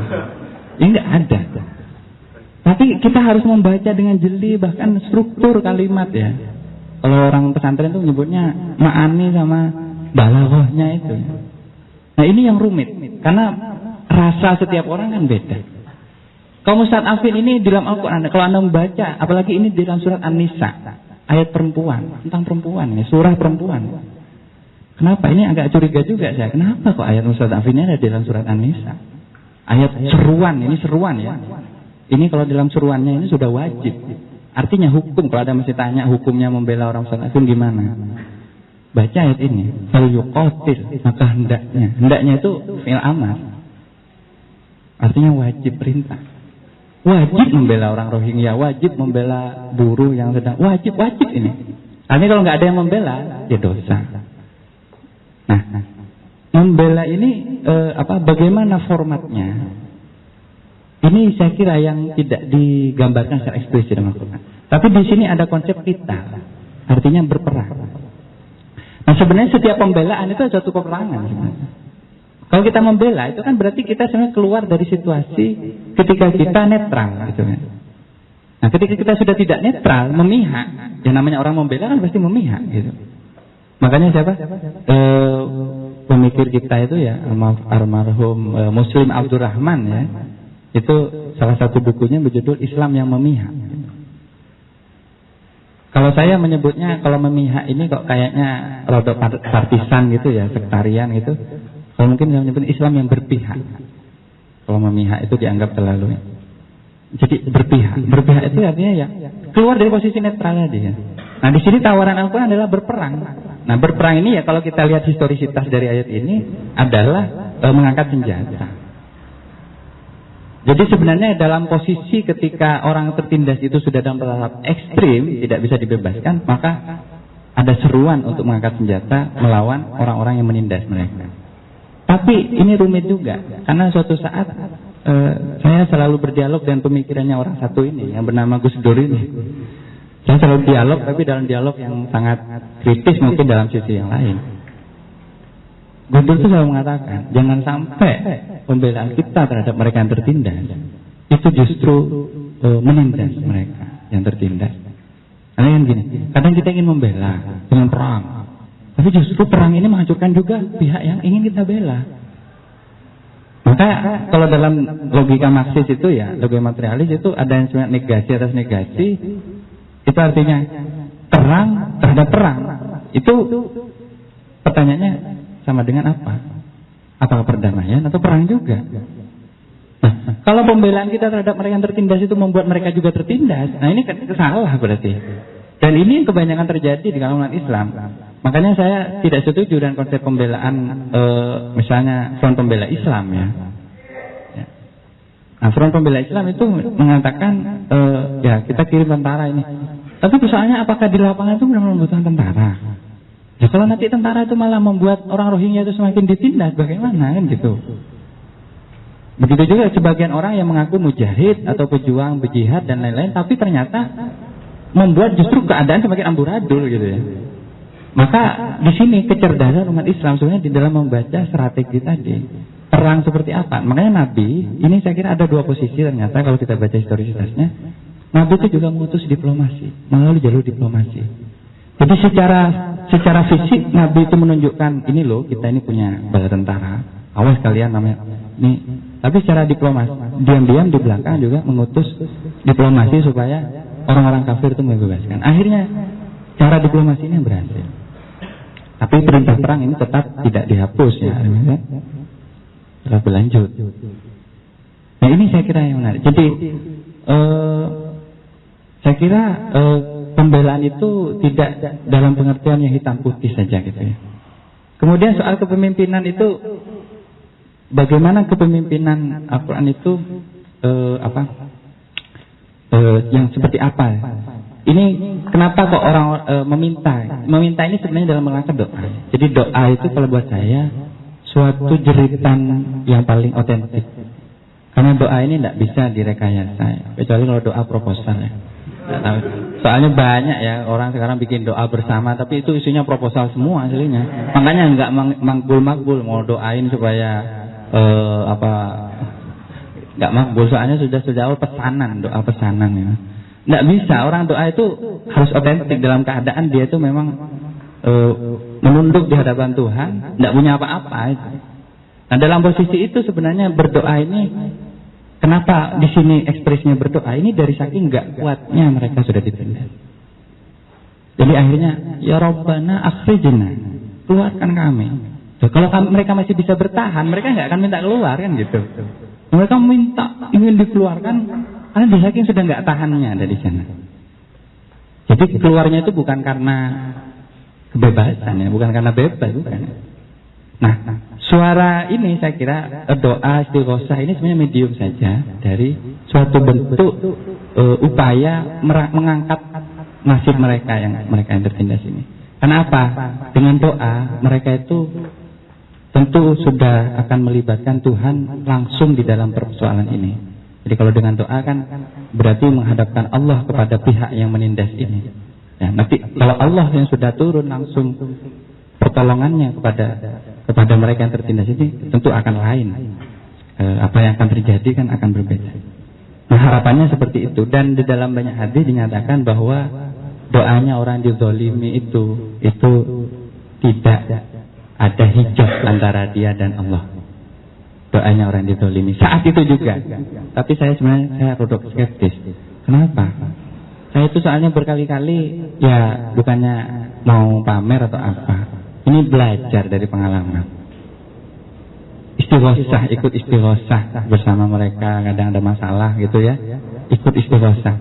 Ini tidak ada. Tapi kita harus membaca dengan jeli, bahkan struktur kalimat ya. Kalau orang pesantren itu menyebutnya ma'ani sama balaghahnya itu. Nah ini yang rumit, karena rasa setiap orang kan beda. Kaum Ustadz Afin ini dalam Al-Quran, kalau Anda membaca, apalagi ini di dalam surat An-Nisa, ayat perempuan, tentang perempuan ini, surah perempuan. Kenapa? Ini agak curiga juga saya. Kenapa kok ayat Ustadz Afin ini ada di dalam surat An-Nisa? Ayat seruan, ini seruan ya. Ini kalau dalam seruannya ini sudah wajib. Artinya hukum, kalau ada masih tanya hukumnya membela orang Ustadz Afin gimana? Baca ayat ini, fal yuqatil, maka hendaknya. Hendaknya itu fi'il amar. Artinya wajib, perintah. Wajib membela orang Rohingya, wajib membela buruh yang sedang wajib ini. Artinya kalau nggak ada yang membela, ya dosa. Nah, membela ini bagaimana formatnya? Ini saya kira yang tidak digambarkan secara eksplisit dalam Al-Quran. Tapi di sini ada konsep kita, artinya berperang. Nah sebenarnya setiap pembelaan itu ada suatu peperangan sebenarnya. Kalau kita membela itu kan berarti kita sebenarnya keluar dari situasi ketika kita netral gitu kan. Nah ketika kita sudah tidak netral, memihak, yang namanya orang membela kan pasti memihak gitu. Makanya siapa? Pemikir kita itu ya almarhum Muslim Abdurrahman ya. Itu salah satu bukunya berjudul Islam yang Memihak. Kalau saya menyebutnya, kalau memihak ini kok kayaknya rodok partisan gitu ya, sektarian gitu. Kalau mungkin saya menyebut Islam yang berpihak. Kalau memihak itu dianggap terlalu. Jadi berpihak. Berpihak itu artinya ya keluar dari posisi netral tadi ya. Nah di sini tawaran Al-Quran adalah berperang. Nah berperang ini ya kalau kita lihat historisitas dari ayat ini adalah mengangkat senjata. Jadi sebenarnya dalam posisi ketika orang tertindas itu sudah dalam tahap ekstrim, tidak bisa dibebaskan, maka ada seruan untuk mengangkat senjata melawan orang-orang yang menindas mereka. Tapi ini rumit juga, karena suatu saat saya selalu berdialog dengan pemikirannya orang satu ini, yang bernama Gus Dur ini. Saya selalu dialog, tapi dalam dialog yang sangat kritis mungkin dalam sisi yang lain. Gus Dur itu selalu mengatakan, jangan sampai pembelaan kita terhadap mereka yang tertindas itu justru menindas mereka yang tertindas. Karena yang gini, kadang kita ingin membela dengan perang, tapi justru perang ini menghancurkan juga pihak yang ingin kita bela. Maka kalau dalam logika Marxis itu ya, logika materialis itu ada yang sebenarnya negasi atas negasi. Itu artinya perang terhadap perang. Itu pertanyaannya sama dengan apa? Apakah perdamaian atau perang juga? Nah, kalau pembelaan kita terhadap mereka yang tertindas itu membuat mereka juga tertindas, nah ini salah berarti. Dan ini yang kebanyakan terjadi di kalangan Islam. Makanya saya tidak setuju dengan konsep pembelaan, misalnya Front Pembela Islam ya. Nah, Front Pembela Islam itu mengatakan, ya kita kirim tentara ini. Tapi persoalannya apakah di lapangan itu benar-benar membutuhkan tentara? Ya kalau nanti tentara itu malah membuat orang Rohingya itu semakin ditindas, bagaimana kan gitu? Begitu juga sebagian orang yang mengaku mujahid atau pejuang, berjihad dan lain-lain, tapi ternyata membuat justru keadaan semakin amburadul gitu ya. Maka di sini kecerdasan umat Islam sebenarnya di dalam membaca strategi tadi. Perang seperti apa? Makanya Nabi, ini saya kira ada dua posisi ternyata kalau kita baca historisitasnya. Nabi itu juga mengutus diplomasi, melalui jalur diplomasi. Jadi secara fisik Nabi itu menunjukkan ini loh kita ini punya bala tentara, awas kalian namanya ini. Tapi secara diplomasi, diam-diam di belakang juga mengutus diplomasi supaya orang-orang kafir itu membebaskan. Akhirnya cara diplomasi ini berhasil. Tapi perintah perang ini tetap tidak dihapus ya, tetap berlanjut. Nah ini saya kira yang menarik. Jadi saya kira pembelaan itu tidak dalam pengertian yang hitam putih saja gitu ya. Kemudian soal kepemimpinan itu, bagaimana kepemimpinan Al-Quran itu yang seperti apa? Ini kenapa kok orang meminta? Meminta ini sebenarnya dalam rangka doa. Jadi doa itu kalau buat saya suatu jeritan yang paling otentik. Karena doa ini tidak bisa direkayasa, kecuali kalau doa proposal ya. Soalnya banyak ya orang sekarang bikin doa bersama, tapi itu isinya proposal semua aslinya. Makanya nggak makbul, mau doain supaya nggak makbul, soalnya sudah sejak awal pesanan, doa pesanan ya. Nggak bisa, orang doa itu harus otentik dalam keadaan dia itu memang menunduk di hadapan Tuhan, nggak punya apa-apa. Nah dalam posisi itu sebenarnya berdoa ini, kenapa di sini ekspresinya berdoa ini dari saking nggak kuatnya mereka sudah ditindas. Jadi akhirnya ya Rabbana akhrijna, keluarkan kami. Jadi, kalau mereka masih bisa bertahan, mereka nggak akan minta keluar kan gitu. Mereka minta ingin dikeluarkan karena di saking sudah nggak tahannya dari sana. Jadi keluarnya itu bukan karena kebebasan ya, bukan karena bebas, bukan. Nah, suara ini saya kira doa istighosah ini sebenarnya medium saja dari suatu bentuk upaya mengangkat nasib mereka yang tertindas ini. Karena apa? Dengan doa mereka itu tentu sudah akan melibatkan Tuhan langsung di dalam persoalan ini. Jadi kalau dengan doa kan berarti menghadapkan Allah kepada pihak yang menindas ini. Ya, nanti kalau Allah yang sudah turun langsung pertolongannya kepada mereka yang tertindas ini tentu akan lain. Apa yang akan terjadi kan akan berbeda. Nah harapannya seperti itu. Dan di dalam banyak hadis dinyatakan bahwa doanya orang dizalimi itu tidak ada hijab antara dia dan Allah. Doanya orang dizalimi saat itu juga. Tapi saya rodok skeptis. Kenapa? Saya itu soalnya berkali-kali ya bukannya mau pamer atau apa. Ini belajar dari pengalaman. Istighosah, ikut istighosah bersama mereka, kadang ada masalah gitu ya. Ikut istighosah.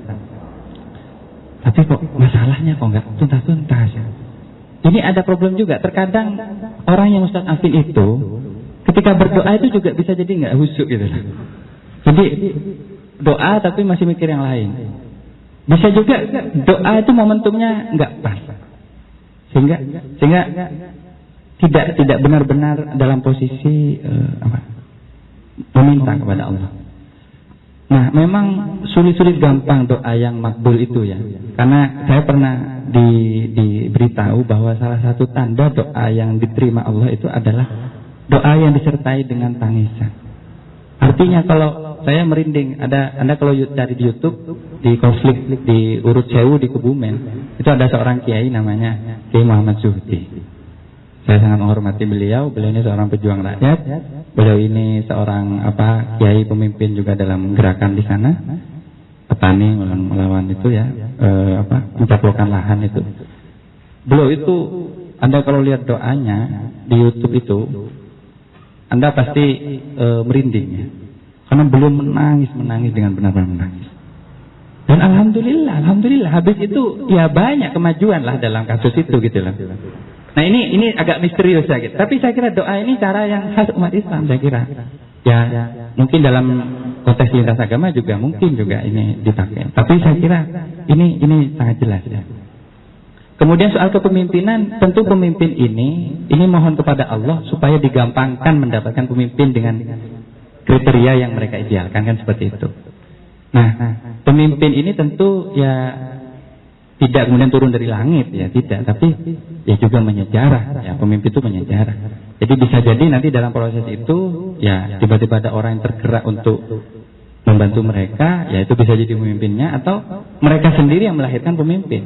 Tapi kok masalahnya kok nggak tuntas-tuntas ya. Ini ada problem juga. Terkadang orang yang Ustaz Afin itu ketika berdoa itu juga bisa jadi nggak husuk gitu. Jadi doa tapi masih mikir yang lain. Bisa juga doa itu momentumnya nggak pas. Sehingga tidak benar-benar dalam posisi meminta kepada Allah. Nah, memang sulit-sulit gampang doa yang makbul itu ya. Karena saya pernah diberitahu bahwa salah satu tanda doa yang diterima Allah itu adalah doa yang disertai dengan tangisan. Artinya kalau saya merinding, Anda kalau cari di YouTube di konflik di Urut Sewu di Kebumen, itu ada seorang kiai namanya Kiai Muhammad Zuhdi. Saya sangat menghormati beliau ini seorang pejuang rakyat. Beliau ini seorang kiai pemimpin juga dalam gerakan di sana. Petani melawan itu ya, mencaplokkan lahan itu. Beliau itu Anda kalau lihat doanya di YouTube itu Anda pasti merinding ya. Karena belum menangis dengan benar-benar menangis. Dan alhamdulillah habis itu ya banyak kemajuan lah dalam kasus itu gitu lah. Nah ini agak misterius ya gitu. Tapi saya kira doa ini cara yang khas umat Islam saya kira. Ya mungkin dalam konteks lintas agama juga mungkin juga ini dipakai. Tapi saya kira ini sangat jelas ya. Kemudian soal kepemimpinan, tentu pemimpin ini mohon kepada Allah supaya digampangkan mendapatkan pemimpin dengan kriteria yang mereka idealkan kan seperti itu. Nah, pemimpin ini tentu ya tidak kemudian turun dari langit ya, tidak, tapi ya juga menyejarah ya, pemimpin itu menyejarah. Jadi bisa jadi nanti dalam proses itu ya tiba-tiba ada orang yang tergerak untuk membantu mereka, ya itu bisa jadi pemimpinnya atau mereka sendiri yang melahirkan pemimpin.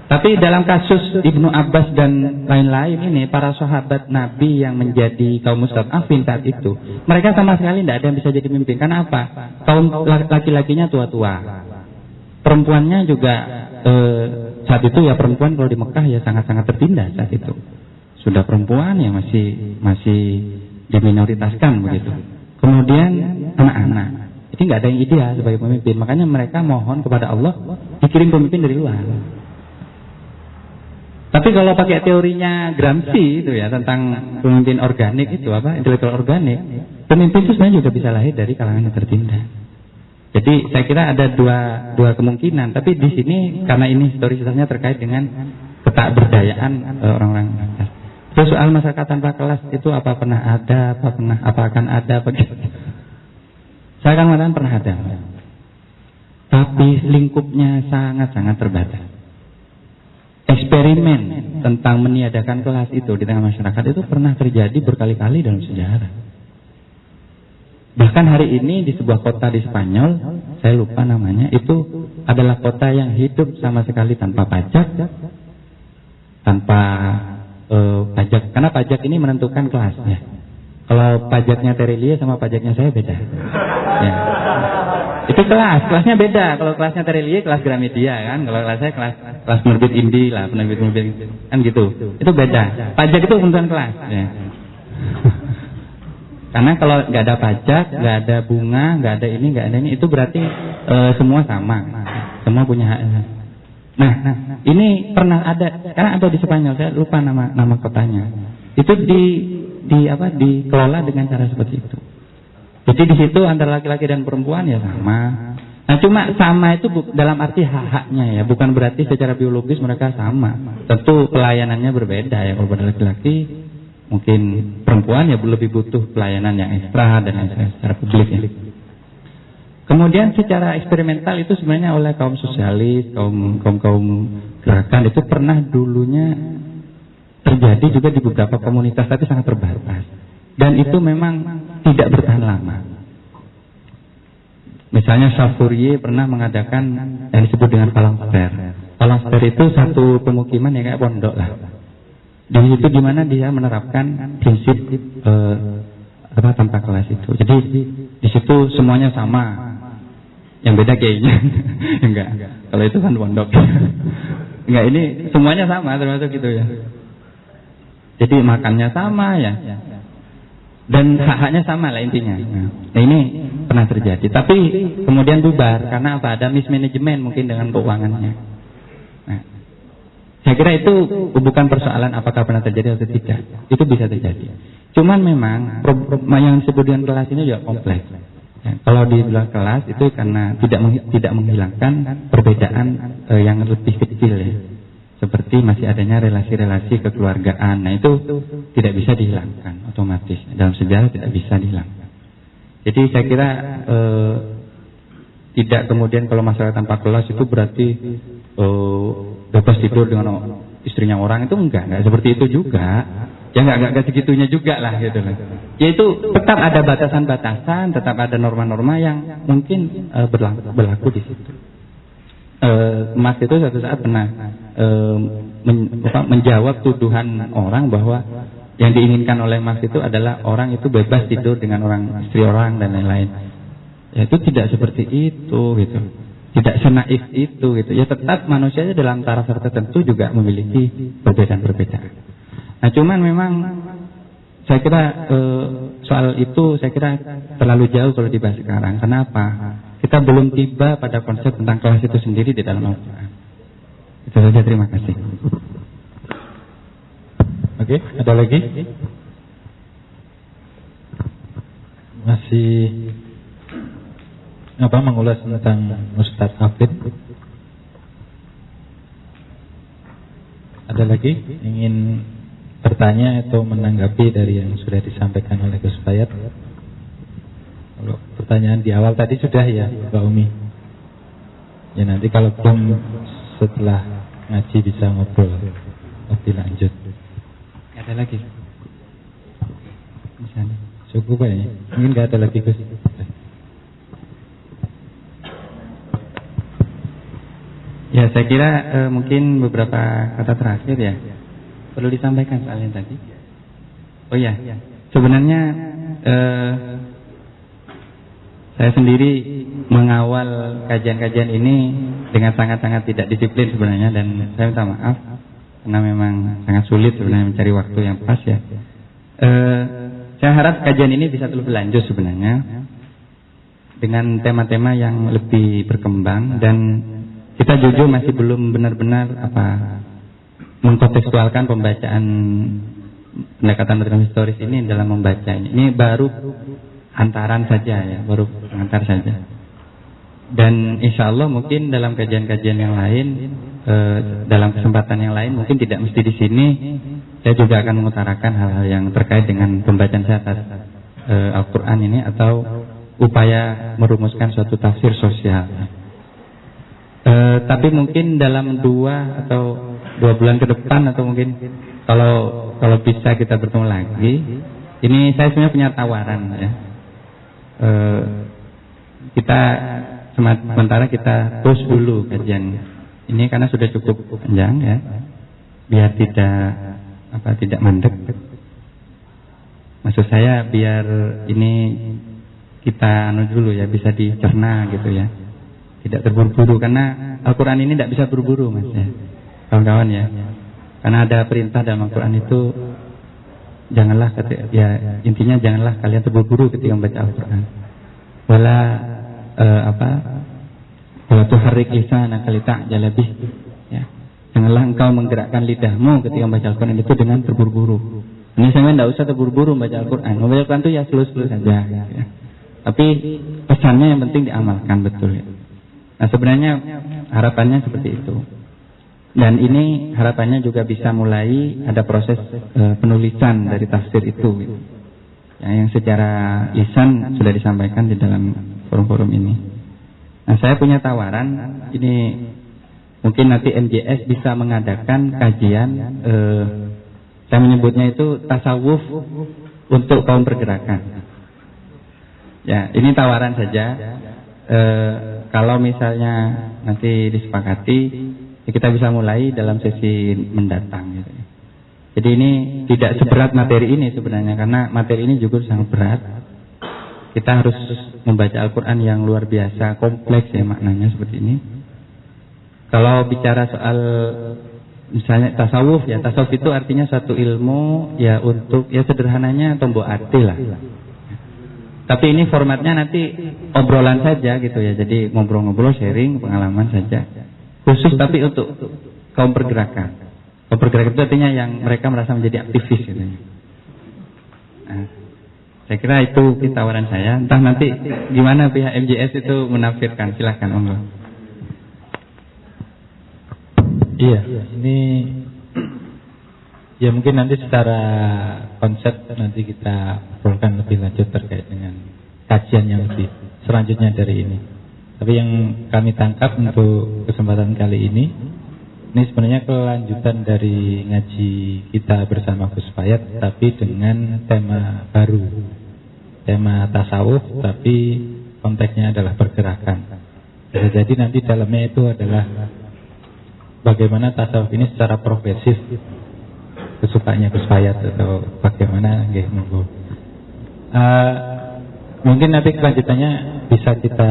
Tapi dalam kasus Ibnu Abbas dan lain-lain ini, para sahabat Nabi yang menjadi kaum mustad'afin saat itu, mereka sama sekali tidak ada yang bisa jadi pemimpin. Karena apa? Kaum laki-lakinya tua-tua, perempuannya juga saat itu ya perempuan kalau di Mekah ya sangat-sangat tertindas saat itu. Sudah perempuan yang masih diminoritaskan begitu. Kemudian anak-anak, jadi nggak ada yang ideal sebagai pemimpin. Makanya mereka mohon kepada Allah dikirim pemimpin dari luar. Tapi kalau pakai teorinya Gramsci itu ya tentang pemimpin organik itu intelektual organik, pemimpin itu sebenarnya juga bisa lahir dari kalangan yang tertindas. Jadi saya kira ada dua kemungkinan. Tapi di sini karena ini historisitasnya terkait dengan ketakberdayaan orang-orang atas. Terus soal masyarakat tanpa kelas itu apa pernah ada, apa akan ada begitu. Saya akan mengatakan pernah ada. Tapi lingkupnya sangat-sangat terbatas. Eksperimen tentang meniadakan kelas itu di tengah masyarakat itu pernah terjadi berkali-kali dalam sejarah. Bahkan hari ini di sebuah kota di Spanyol, saya lupa namanya, itu adalah kota yang hidup sama sekali tanpa pajak, tanpa pajak, karena pajak ini menentukan kelasnya. Kalau pajaknya Terelie sama pajaknya saya beda. Ya. Itu kelasnya beda. Kalau kelasnya Terelie kelas Gramedia kan, kalau kelas saya kelas penerbit indie lah, penerbit kan gitu. Itu beda. Pajak itu penentuan kelas. Ya. Karena kalau nggak ada pajak, nggak ada bunga, nggak ada ini, nggak ada ini, itu berarti semua sama, semua punya hak. Nah, ini pernah ada, sekarang ada di Spanyol, saya lupa nama kotanya. Itu dikelola dengan cara seperti itu. Jadi di situ antara laki-laki dan perempuan ya sama. Nah, cuma sama itu dalam arti hak-haknya ya, bukan berarti secara biologis mereka sama. Tentu pelayanannya berbeda ya, kalau pada laki-laki mungkin perempuan ya lebih butuh pelayanan yang ekstra dan lain-lain secara publik ya. Kemudian secara eksperimental itu sebenarnya oleh kaum sosialis, kaum gerakan itu pernah dulunya terjadi juga di beberapa komunitas, tapi sangat terbatas. Dan itu memang tidak bertahan lama. Misalnya Charles Fourier pernah mengadakan yang disebut dengan phalanstère. Phalanstère itu satu pemukiman yang kayak pondok lah. Di situ di mana dia menerapkan prinsip tanpa kelas itu. Jadi di situ semuanya sama. Yang beda kayaknya enggak. Kalau itu kan pondok. Enggak, ini semuanya sama termasuk gitu ya. Jadi makannya sama ya. Dan hak-haknya sama lah intinya. Nah, ini pernah terjadi. Tapi kemudian bubar karena apa? Ada mismanagement mungkin dengan keuangannya. Nah, saya kira itu bukan persoalan apakah pernah terjadi atau tidak. Itu bisa terjadi. Cuman memang yang disebut dengan kelas ini juga kompleks. Ya, kalau di luar kelas itu karena tidak menghilangkan perbedaan yang lebih kecil ya. Seperti masih adanya relasi-relasi kekeluargaan. Nah, itu tidak bisa dihilangkan otomatis. Dalam sejarah tidak bisa dihilangkan. Jadi saya kira tidak kemudian kalau masalah tanpa kelas itu berarti bebas tidur dengan istrinya orang, itu enggak seperti itu juga. Ya enggak segitunya juga lah gitu loh. Yaitu tetap ada batasan-batasan, tetap ada norma-norma yang mungkin berlaku di situ. Mas itu suatu saat pernah menjawab tuduhan orang bahwa yang diinginkan oleh Mas itu adalah orang itu bebas tidur dengan istri orang dan lain-lain. Ya, itu tidak seperti itu gitu. Tidak senaif itu gitu. Ya tetap manusianya dalam taraf tertentu juga memiliki perbedaan-perbedaan. Nah, cuman memang saya kira soal itu saya kira terlalu jauh kalau dibahas sekarang. Kenapa? Kita belum tiba pada konsep tentang kelas itu sendiri di dalam Al-Quran. Itu saja, terima kasih. Oke, ada lagi? Masih mengulas tentang Ustaz Hafid? Ada lagi ingin bertanya atau menanggapi dari yang sudah disampaikan oleh Gus Fayat? Kalau pertanyaan di awal tadi sudah ya Mbak Umi. Ya nanti kalau belum setelah ngaji bisa ngobrol lebih lanjut. Ada lagi? Misalnya cukup ya? Mungkin nggak ada lagi Gus. Ya saya kira mungkin beberapa kata terakhir ya perlu disampaikan soalnya tadi. Oh ya, sebenarnya saya sendiri mengawal kajian-kajian ini dengan sangat-sangat tidak disiplin sebenarnya, dan saya minta maaf karena memang sangat sulit sebenarnya mencari waktu yang pas ya. Saya harap kajian ini bisa terus berlanjut sebenarnya dengan tema-tema yang lebih berkembang, dan kita jujur masih belum benar-benar mengkontekstualkan pembacaan pendekatan historis ini dalam membacanya. Ini baru antaran saja ya, baru pengantar saja. Dan insya Allah mungkin dalam kajian-kajian yang lain, dalam kesempatan yang lain, mungkin tidak mesti di sini, saya juga akan mengutarakan hal-hal yang terkait dengan pembacaan saya atas Al-Quran ini, atau upaya merumuskan suatu tafsir sosial. Tapi mungkin dalam 2 atau 2 bulan ke depan, atau mungkin kalau bisa kita bertemu lagi. Ini saya sebenarnya punya tawaran ya. Kita sementara kita terus dulu kajian ini karena sudah cukup panjang ya, biar tidak mandek. Maksud saya biar ini kita dulu ya, bisa dicerna gitu ya, tidak terburu-buru, karena Al-Quran ini tidak bisa buru-buru mas ya, kawan-kawan ya. Karena ada perintah dalam Al-Quran itu, janganlah ya, intinya janganlah kalian terburu-buru ketika membaca Al-Quran. Wala wala tuharrik lisanaka lita'jala bih ya. Janganlah engkau menggerakkan lidahmu ketika membaca Al-Quran itu dengan terburu-buru. Ini saya tidak usah terburu-buru membaca Al-Quran. Membaca Al-Quran itu ya slow-slow saja ya. Tapi pesannya yang penting diamalkan betul ya. Nah sebenarnya harapannya seperti itu. Dan ini harapannya juga bisa mulai ada proses penulisan dari tafsir itu gitu. Ya, yang secara lisan sudah disampaikan di dalam forum-forum ini. Nah saya punya tawaran, ini mungkin nanti MJS bisa mengadakan kajian, saya menyebutnya itu tasawuf untuk kaum pergerakan. Ya ini tawaran saja. Kalau misalnya nanti disepakati, ya kita bisa mulai dalam sesi mendatang gitu. Jadi ini tidak seberat materi ini sebenarnya, karena materi ini juga sangat berat. Kita harus membaca Al-Quran yang luar biasa kompleks ya maknanya seperti ini. Kalau bicara soal misalnya tasawuf ya, tasawuf itu artinya satu ilmu ya, untuk ya sederhananya tombok arti lah. Tapi ini formatnya nanti obrolan saja gitu ya, jadi ngobrol-ngobrol, sharing pengalaman saja. Khusus tapi untuk kaum pergerakan. Kaum pergerakan itu artinya yang mereka merasa menjadi aktivis gitu. Nah, saya kira itu tawaran saya. Entah nanti gimana pihak MJS itu menafsirkan, silahkan Om. Iya, ini ya mungkin nanti secara konsep nanti kita obrolkan lebih lanjut terkait dengan kajian yang lebih selanjutnya dari ini. Tapi yang kami tangkap untuk kesempatan kali ini sebenarnya kelanjutan dari ngaji kita bersama Gus Fayat, tapi dengan tema baru, tema tasawuf, tapi konteksnya adalah pergerakan. Bisa jadi nanti dalamnya itu adalah bagaimana tasawuf ini secara progresif, kesukaannya Gus Fayat atau bagaimana, nggih monggo. Mungkin nanti kelanjutannya bisa kita.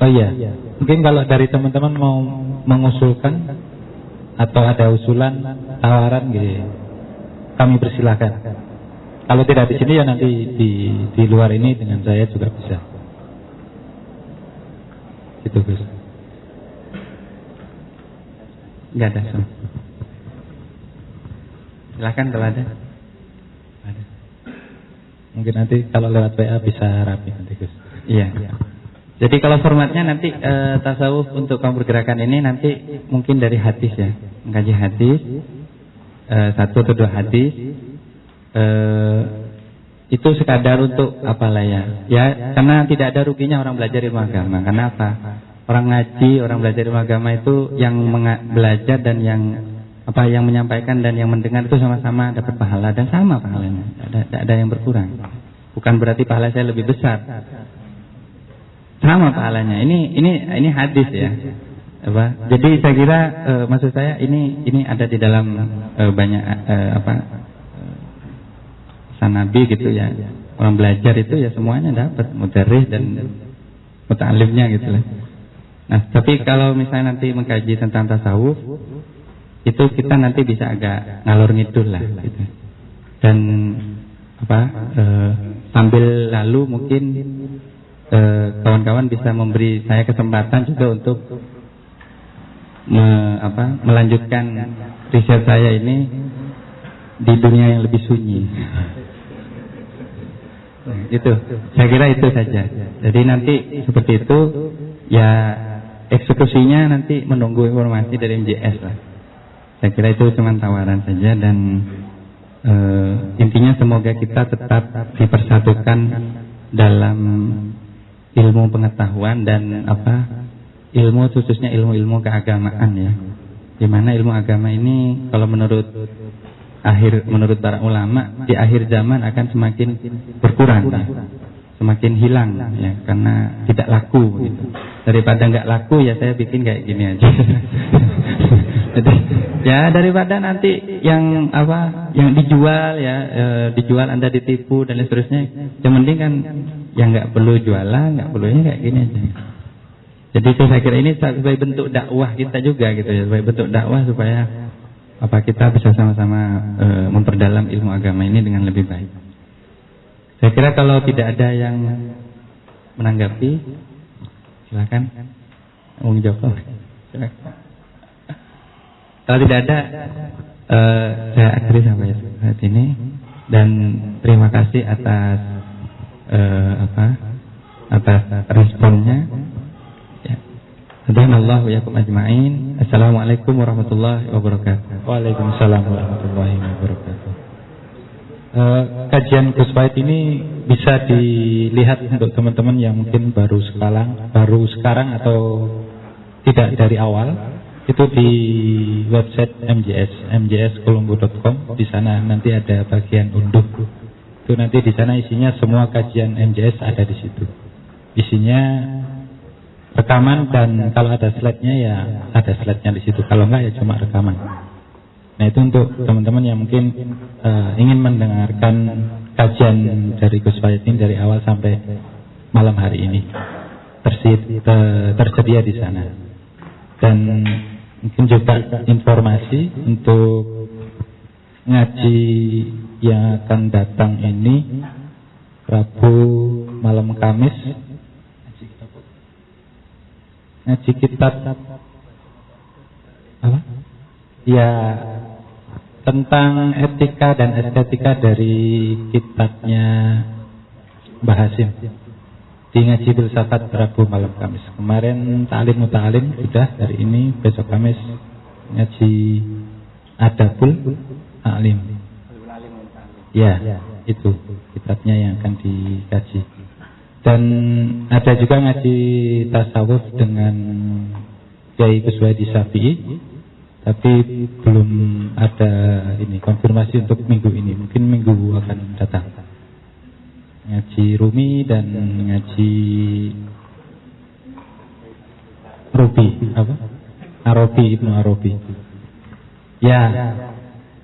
Oh iya, mungkin kalau dari teman-teman mau mengusulkan atau ada usulan, tawaran gitu, kami persilahkan. Kalau tidak di sini ya nanti di luar ini dengan saya juga bisa. Gitu Gus. Enggak ada. Silakan kalau ada. Ada. Mungkin nanti kalau lewat WA bisa rapi nanti Gus. Iya. Jadi kalau formatnya nanti tasawuf untuk kaum pergerakan ini nanti mungkin dari hadis ya, mengkaji hadis, 1 atau 2 hadis, itu sekadar untuk apalah ya, karena tidak ada ruginya orang belajar ilmu agama. Karena apa? Orang ngaji, orang belajar ilmu agama itu yang belajar dan yang menyampaikan dan yang mendengar itu sama-sama dapat pahala dan sama pahalanya, tidak ada yang berkurang. Bukan berarti pahala saya lebih besar. Sama pahalanya. Ini hadis ya. Jadi saya kira maksud saya ini ada di dalam banyak pesan Nabi gitu ya. Orang belajar itu ya semuanya dapat, mudarris dan muta'alimnya gitu lah. Nah, tapi kalau misalnya nanti mengkaji tentang tasawuf, itu kita nanti bisa agak ngalor ngidul lah gitu. Dan sambil lalu mungkin kawan-kawan bisa memberi saya kesempatan juga untuk melanjutkan riset saya ini di dunia yang lebih sunyi. Itu, saya kira itu saja. Jadi nanti seperti itu, ya eksekusinya nanti menunggu informasi dari MJS lah. Saya kira itu cuma tawaran saja dan intinya semoga kita tetap dipersatukan dalam ilmu pengetahuan dan ilmu khususnya ilmu-ilmu keagamaan ya. Di mana ilmu agama ini kalau menurut para ulama di akhir zaman akan semakin berkurang ya. Semakin hilang ya, karena tidak laku gitu. Daripada nggak laku ya saya bikin kayak gini aja. Jadi ya daripada nanti yang dijual ya, dijual Anda ditipu dan seterusnya, yang penting kan yang nggak perlu jualan, nggak perlunya kayak gini aja. Jadi saya kira ini sebagai bentuk dakwah kita juga gitu ya, sebagai bentuk dakwah supaya kita bisa sama-sama memperdalam ilmu agama ini dengan lebih baik. Saya kira kalau tidak ada yang menanggapi, silakan. Jawab. Silakan. Kalau tidak ada, saya akhiri sampai saat ini dan terima kasih atas responnya. Ya. Alhamdulillah wa yakum ajma'in. Assalamualaikum warahmatullahi wabarakatuh. Waalaikumsalam warahmatullahi wabarakatuh. Kajian Gus Wahid ini bisa dilihat untuk teman-teman yang mungkin baru sekarang atau tidak dari awal. Itu di website mjskolombo.com. Di sana nanti ada bagian unduh. Itu nanti di sana isinya semua kajian MJS ada di situ. Isinya rekaman dan kalau ada slide-nya ya ada slide-nya di situ. Kalau enggak ya cuma rekaman. Nah itu untuk teman-teman yang mungkin ingin mendengarkan kajian dari Gus Wahid ini dari awal sampai malam hari ini tersedia di sana. Dan mungkin juga informasi untuk ngaji yang akan datang ini Rabu malam Kamis, ngaji kitab apa? Ya tentang etika dan estetika dari kitabnya Mbah Hasim di ngaji filsafat Rabu malam Kamis. Kemarin ta'lim muta'alim sudah, hari ini besok Kamis ngaji adabul ta'lim. Ya, itu kitabnya yang akan dikaji. Dan ada juga ngaji tasawuf dengan Kiai Gus Wahid Syafi'i, tapi belum ada konfirmasi untuk minggu ini. Mungkin minggu akan datang. Ngaji Rumi dan ngaji Ibnu Arabi. Ya,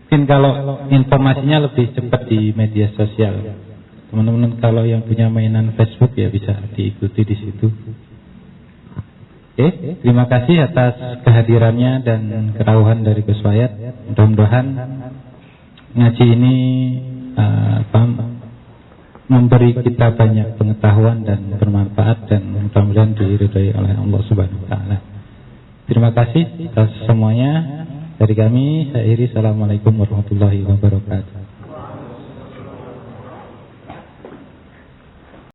mungkin kalau informasinya lebih cepat di media sosial. Teman-teman kalau yang punya mainan Facebook ya bisa diikuti di situ. Oke, terima kasih atas kehadirannya dan ketahuan dari Gus Wahid. Mudah-mudahan ngaji ini memberi kita banyak pengetahuan dan bermanfaat dan mudah-mudahan diridhai oleh Allah Subhanahu wa taala. Terima kasih atas semuanya. Dari kami, saya akhiri. Assalamualaikum warahmatullahi wabarakatuh.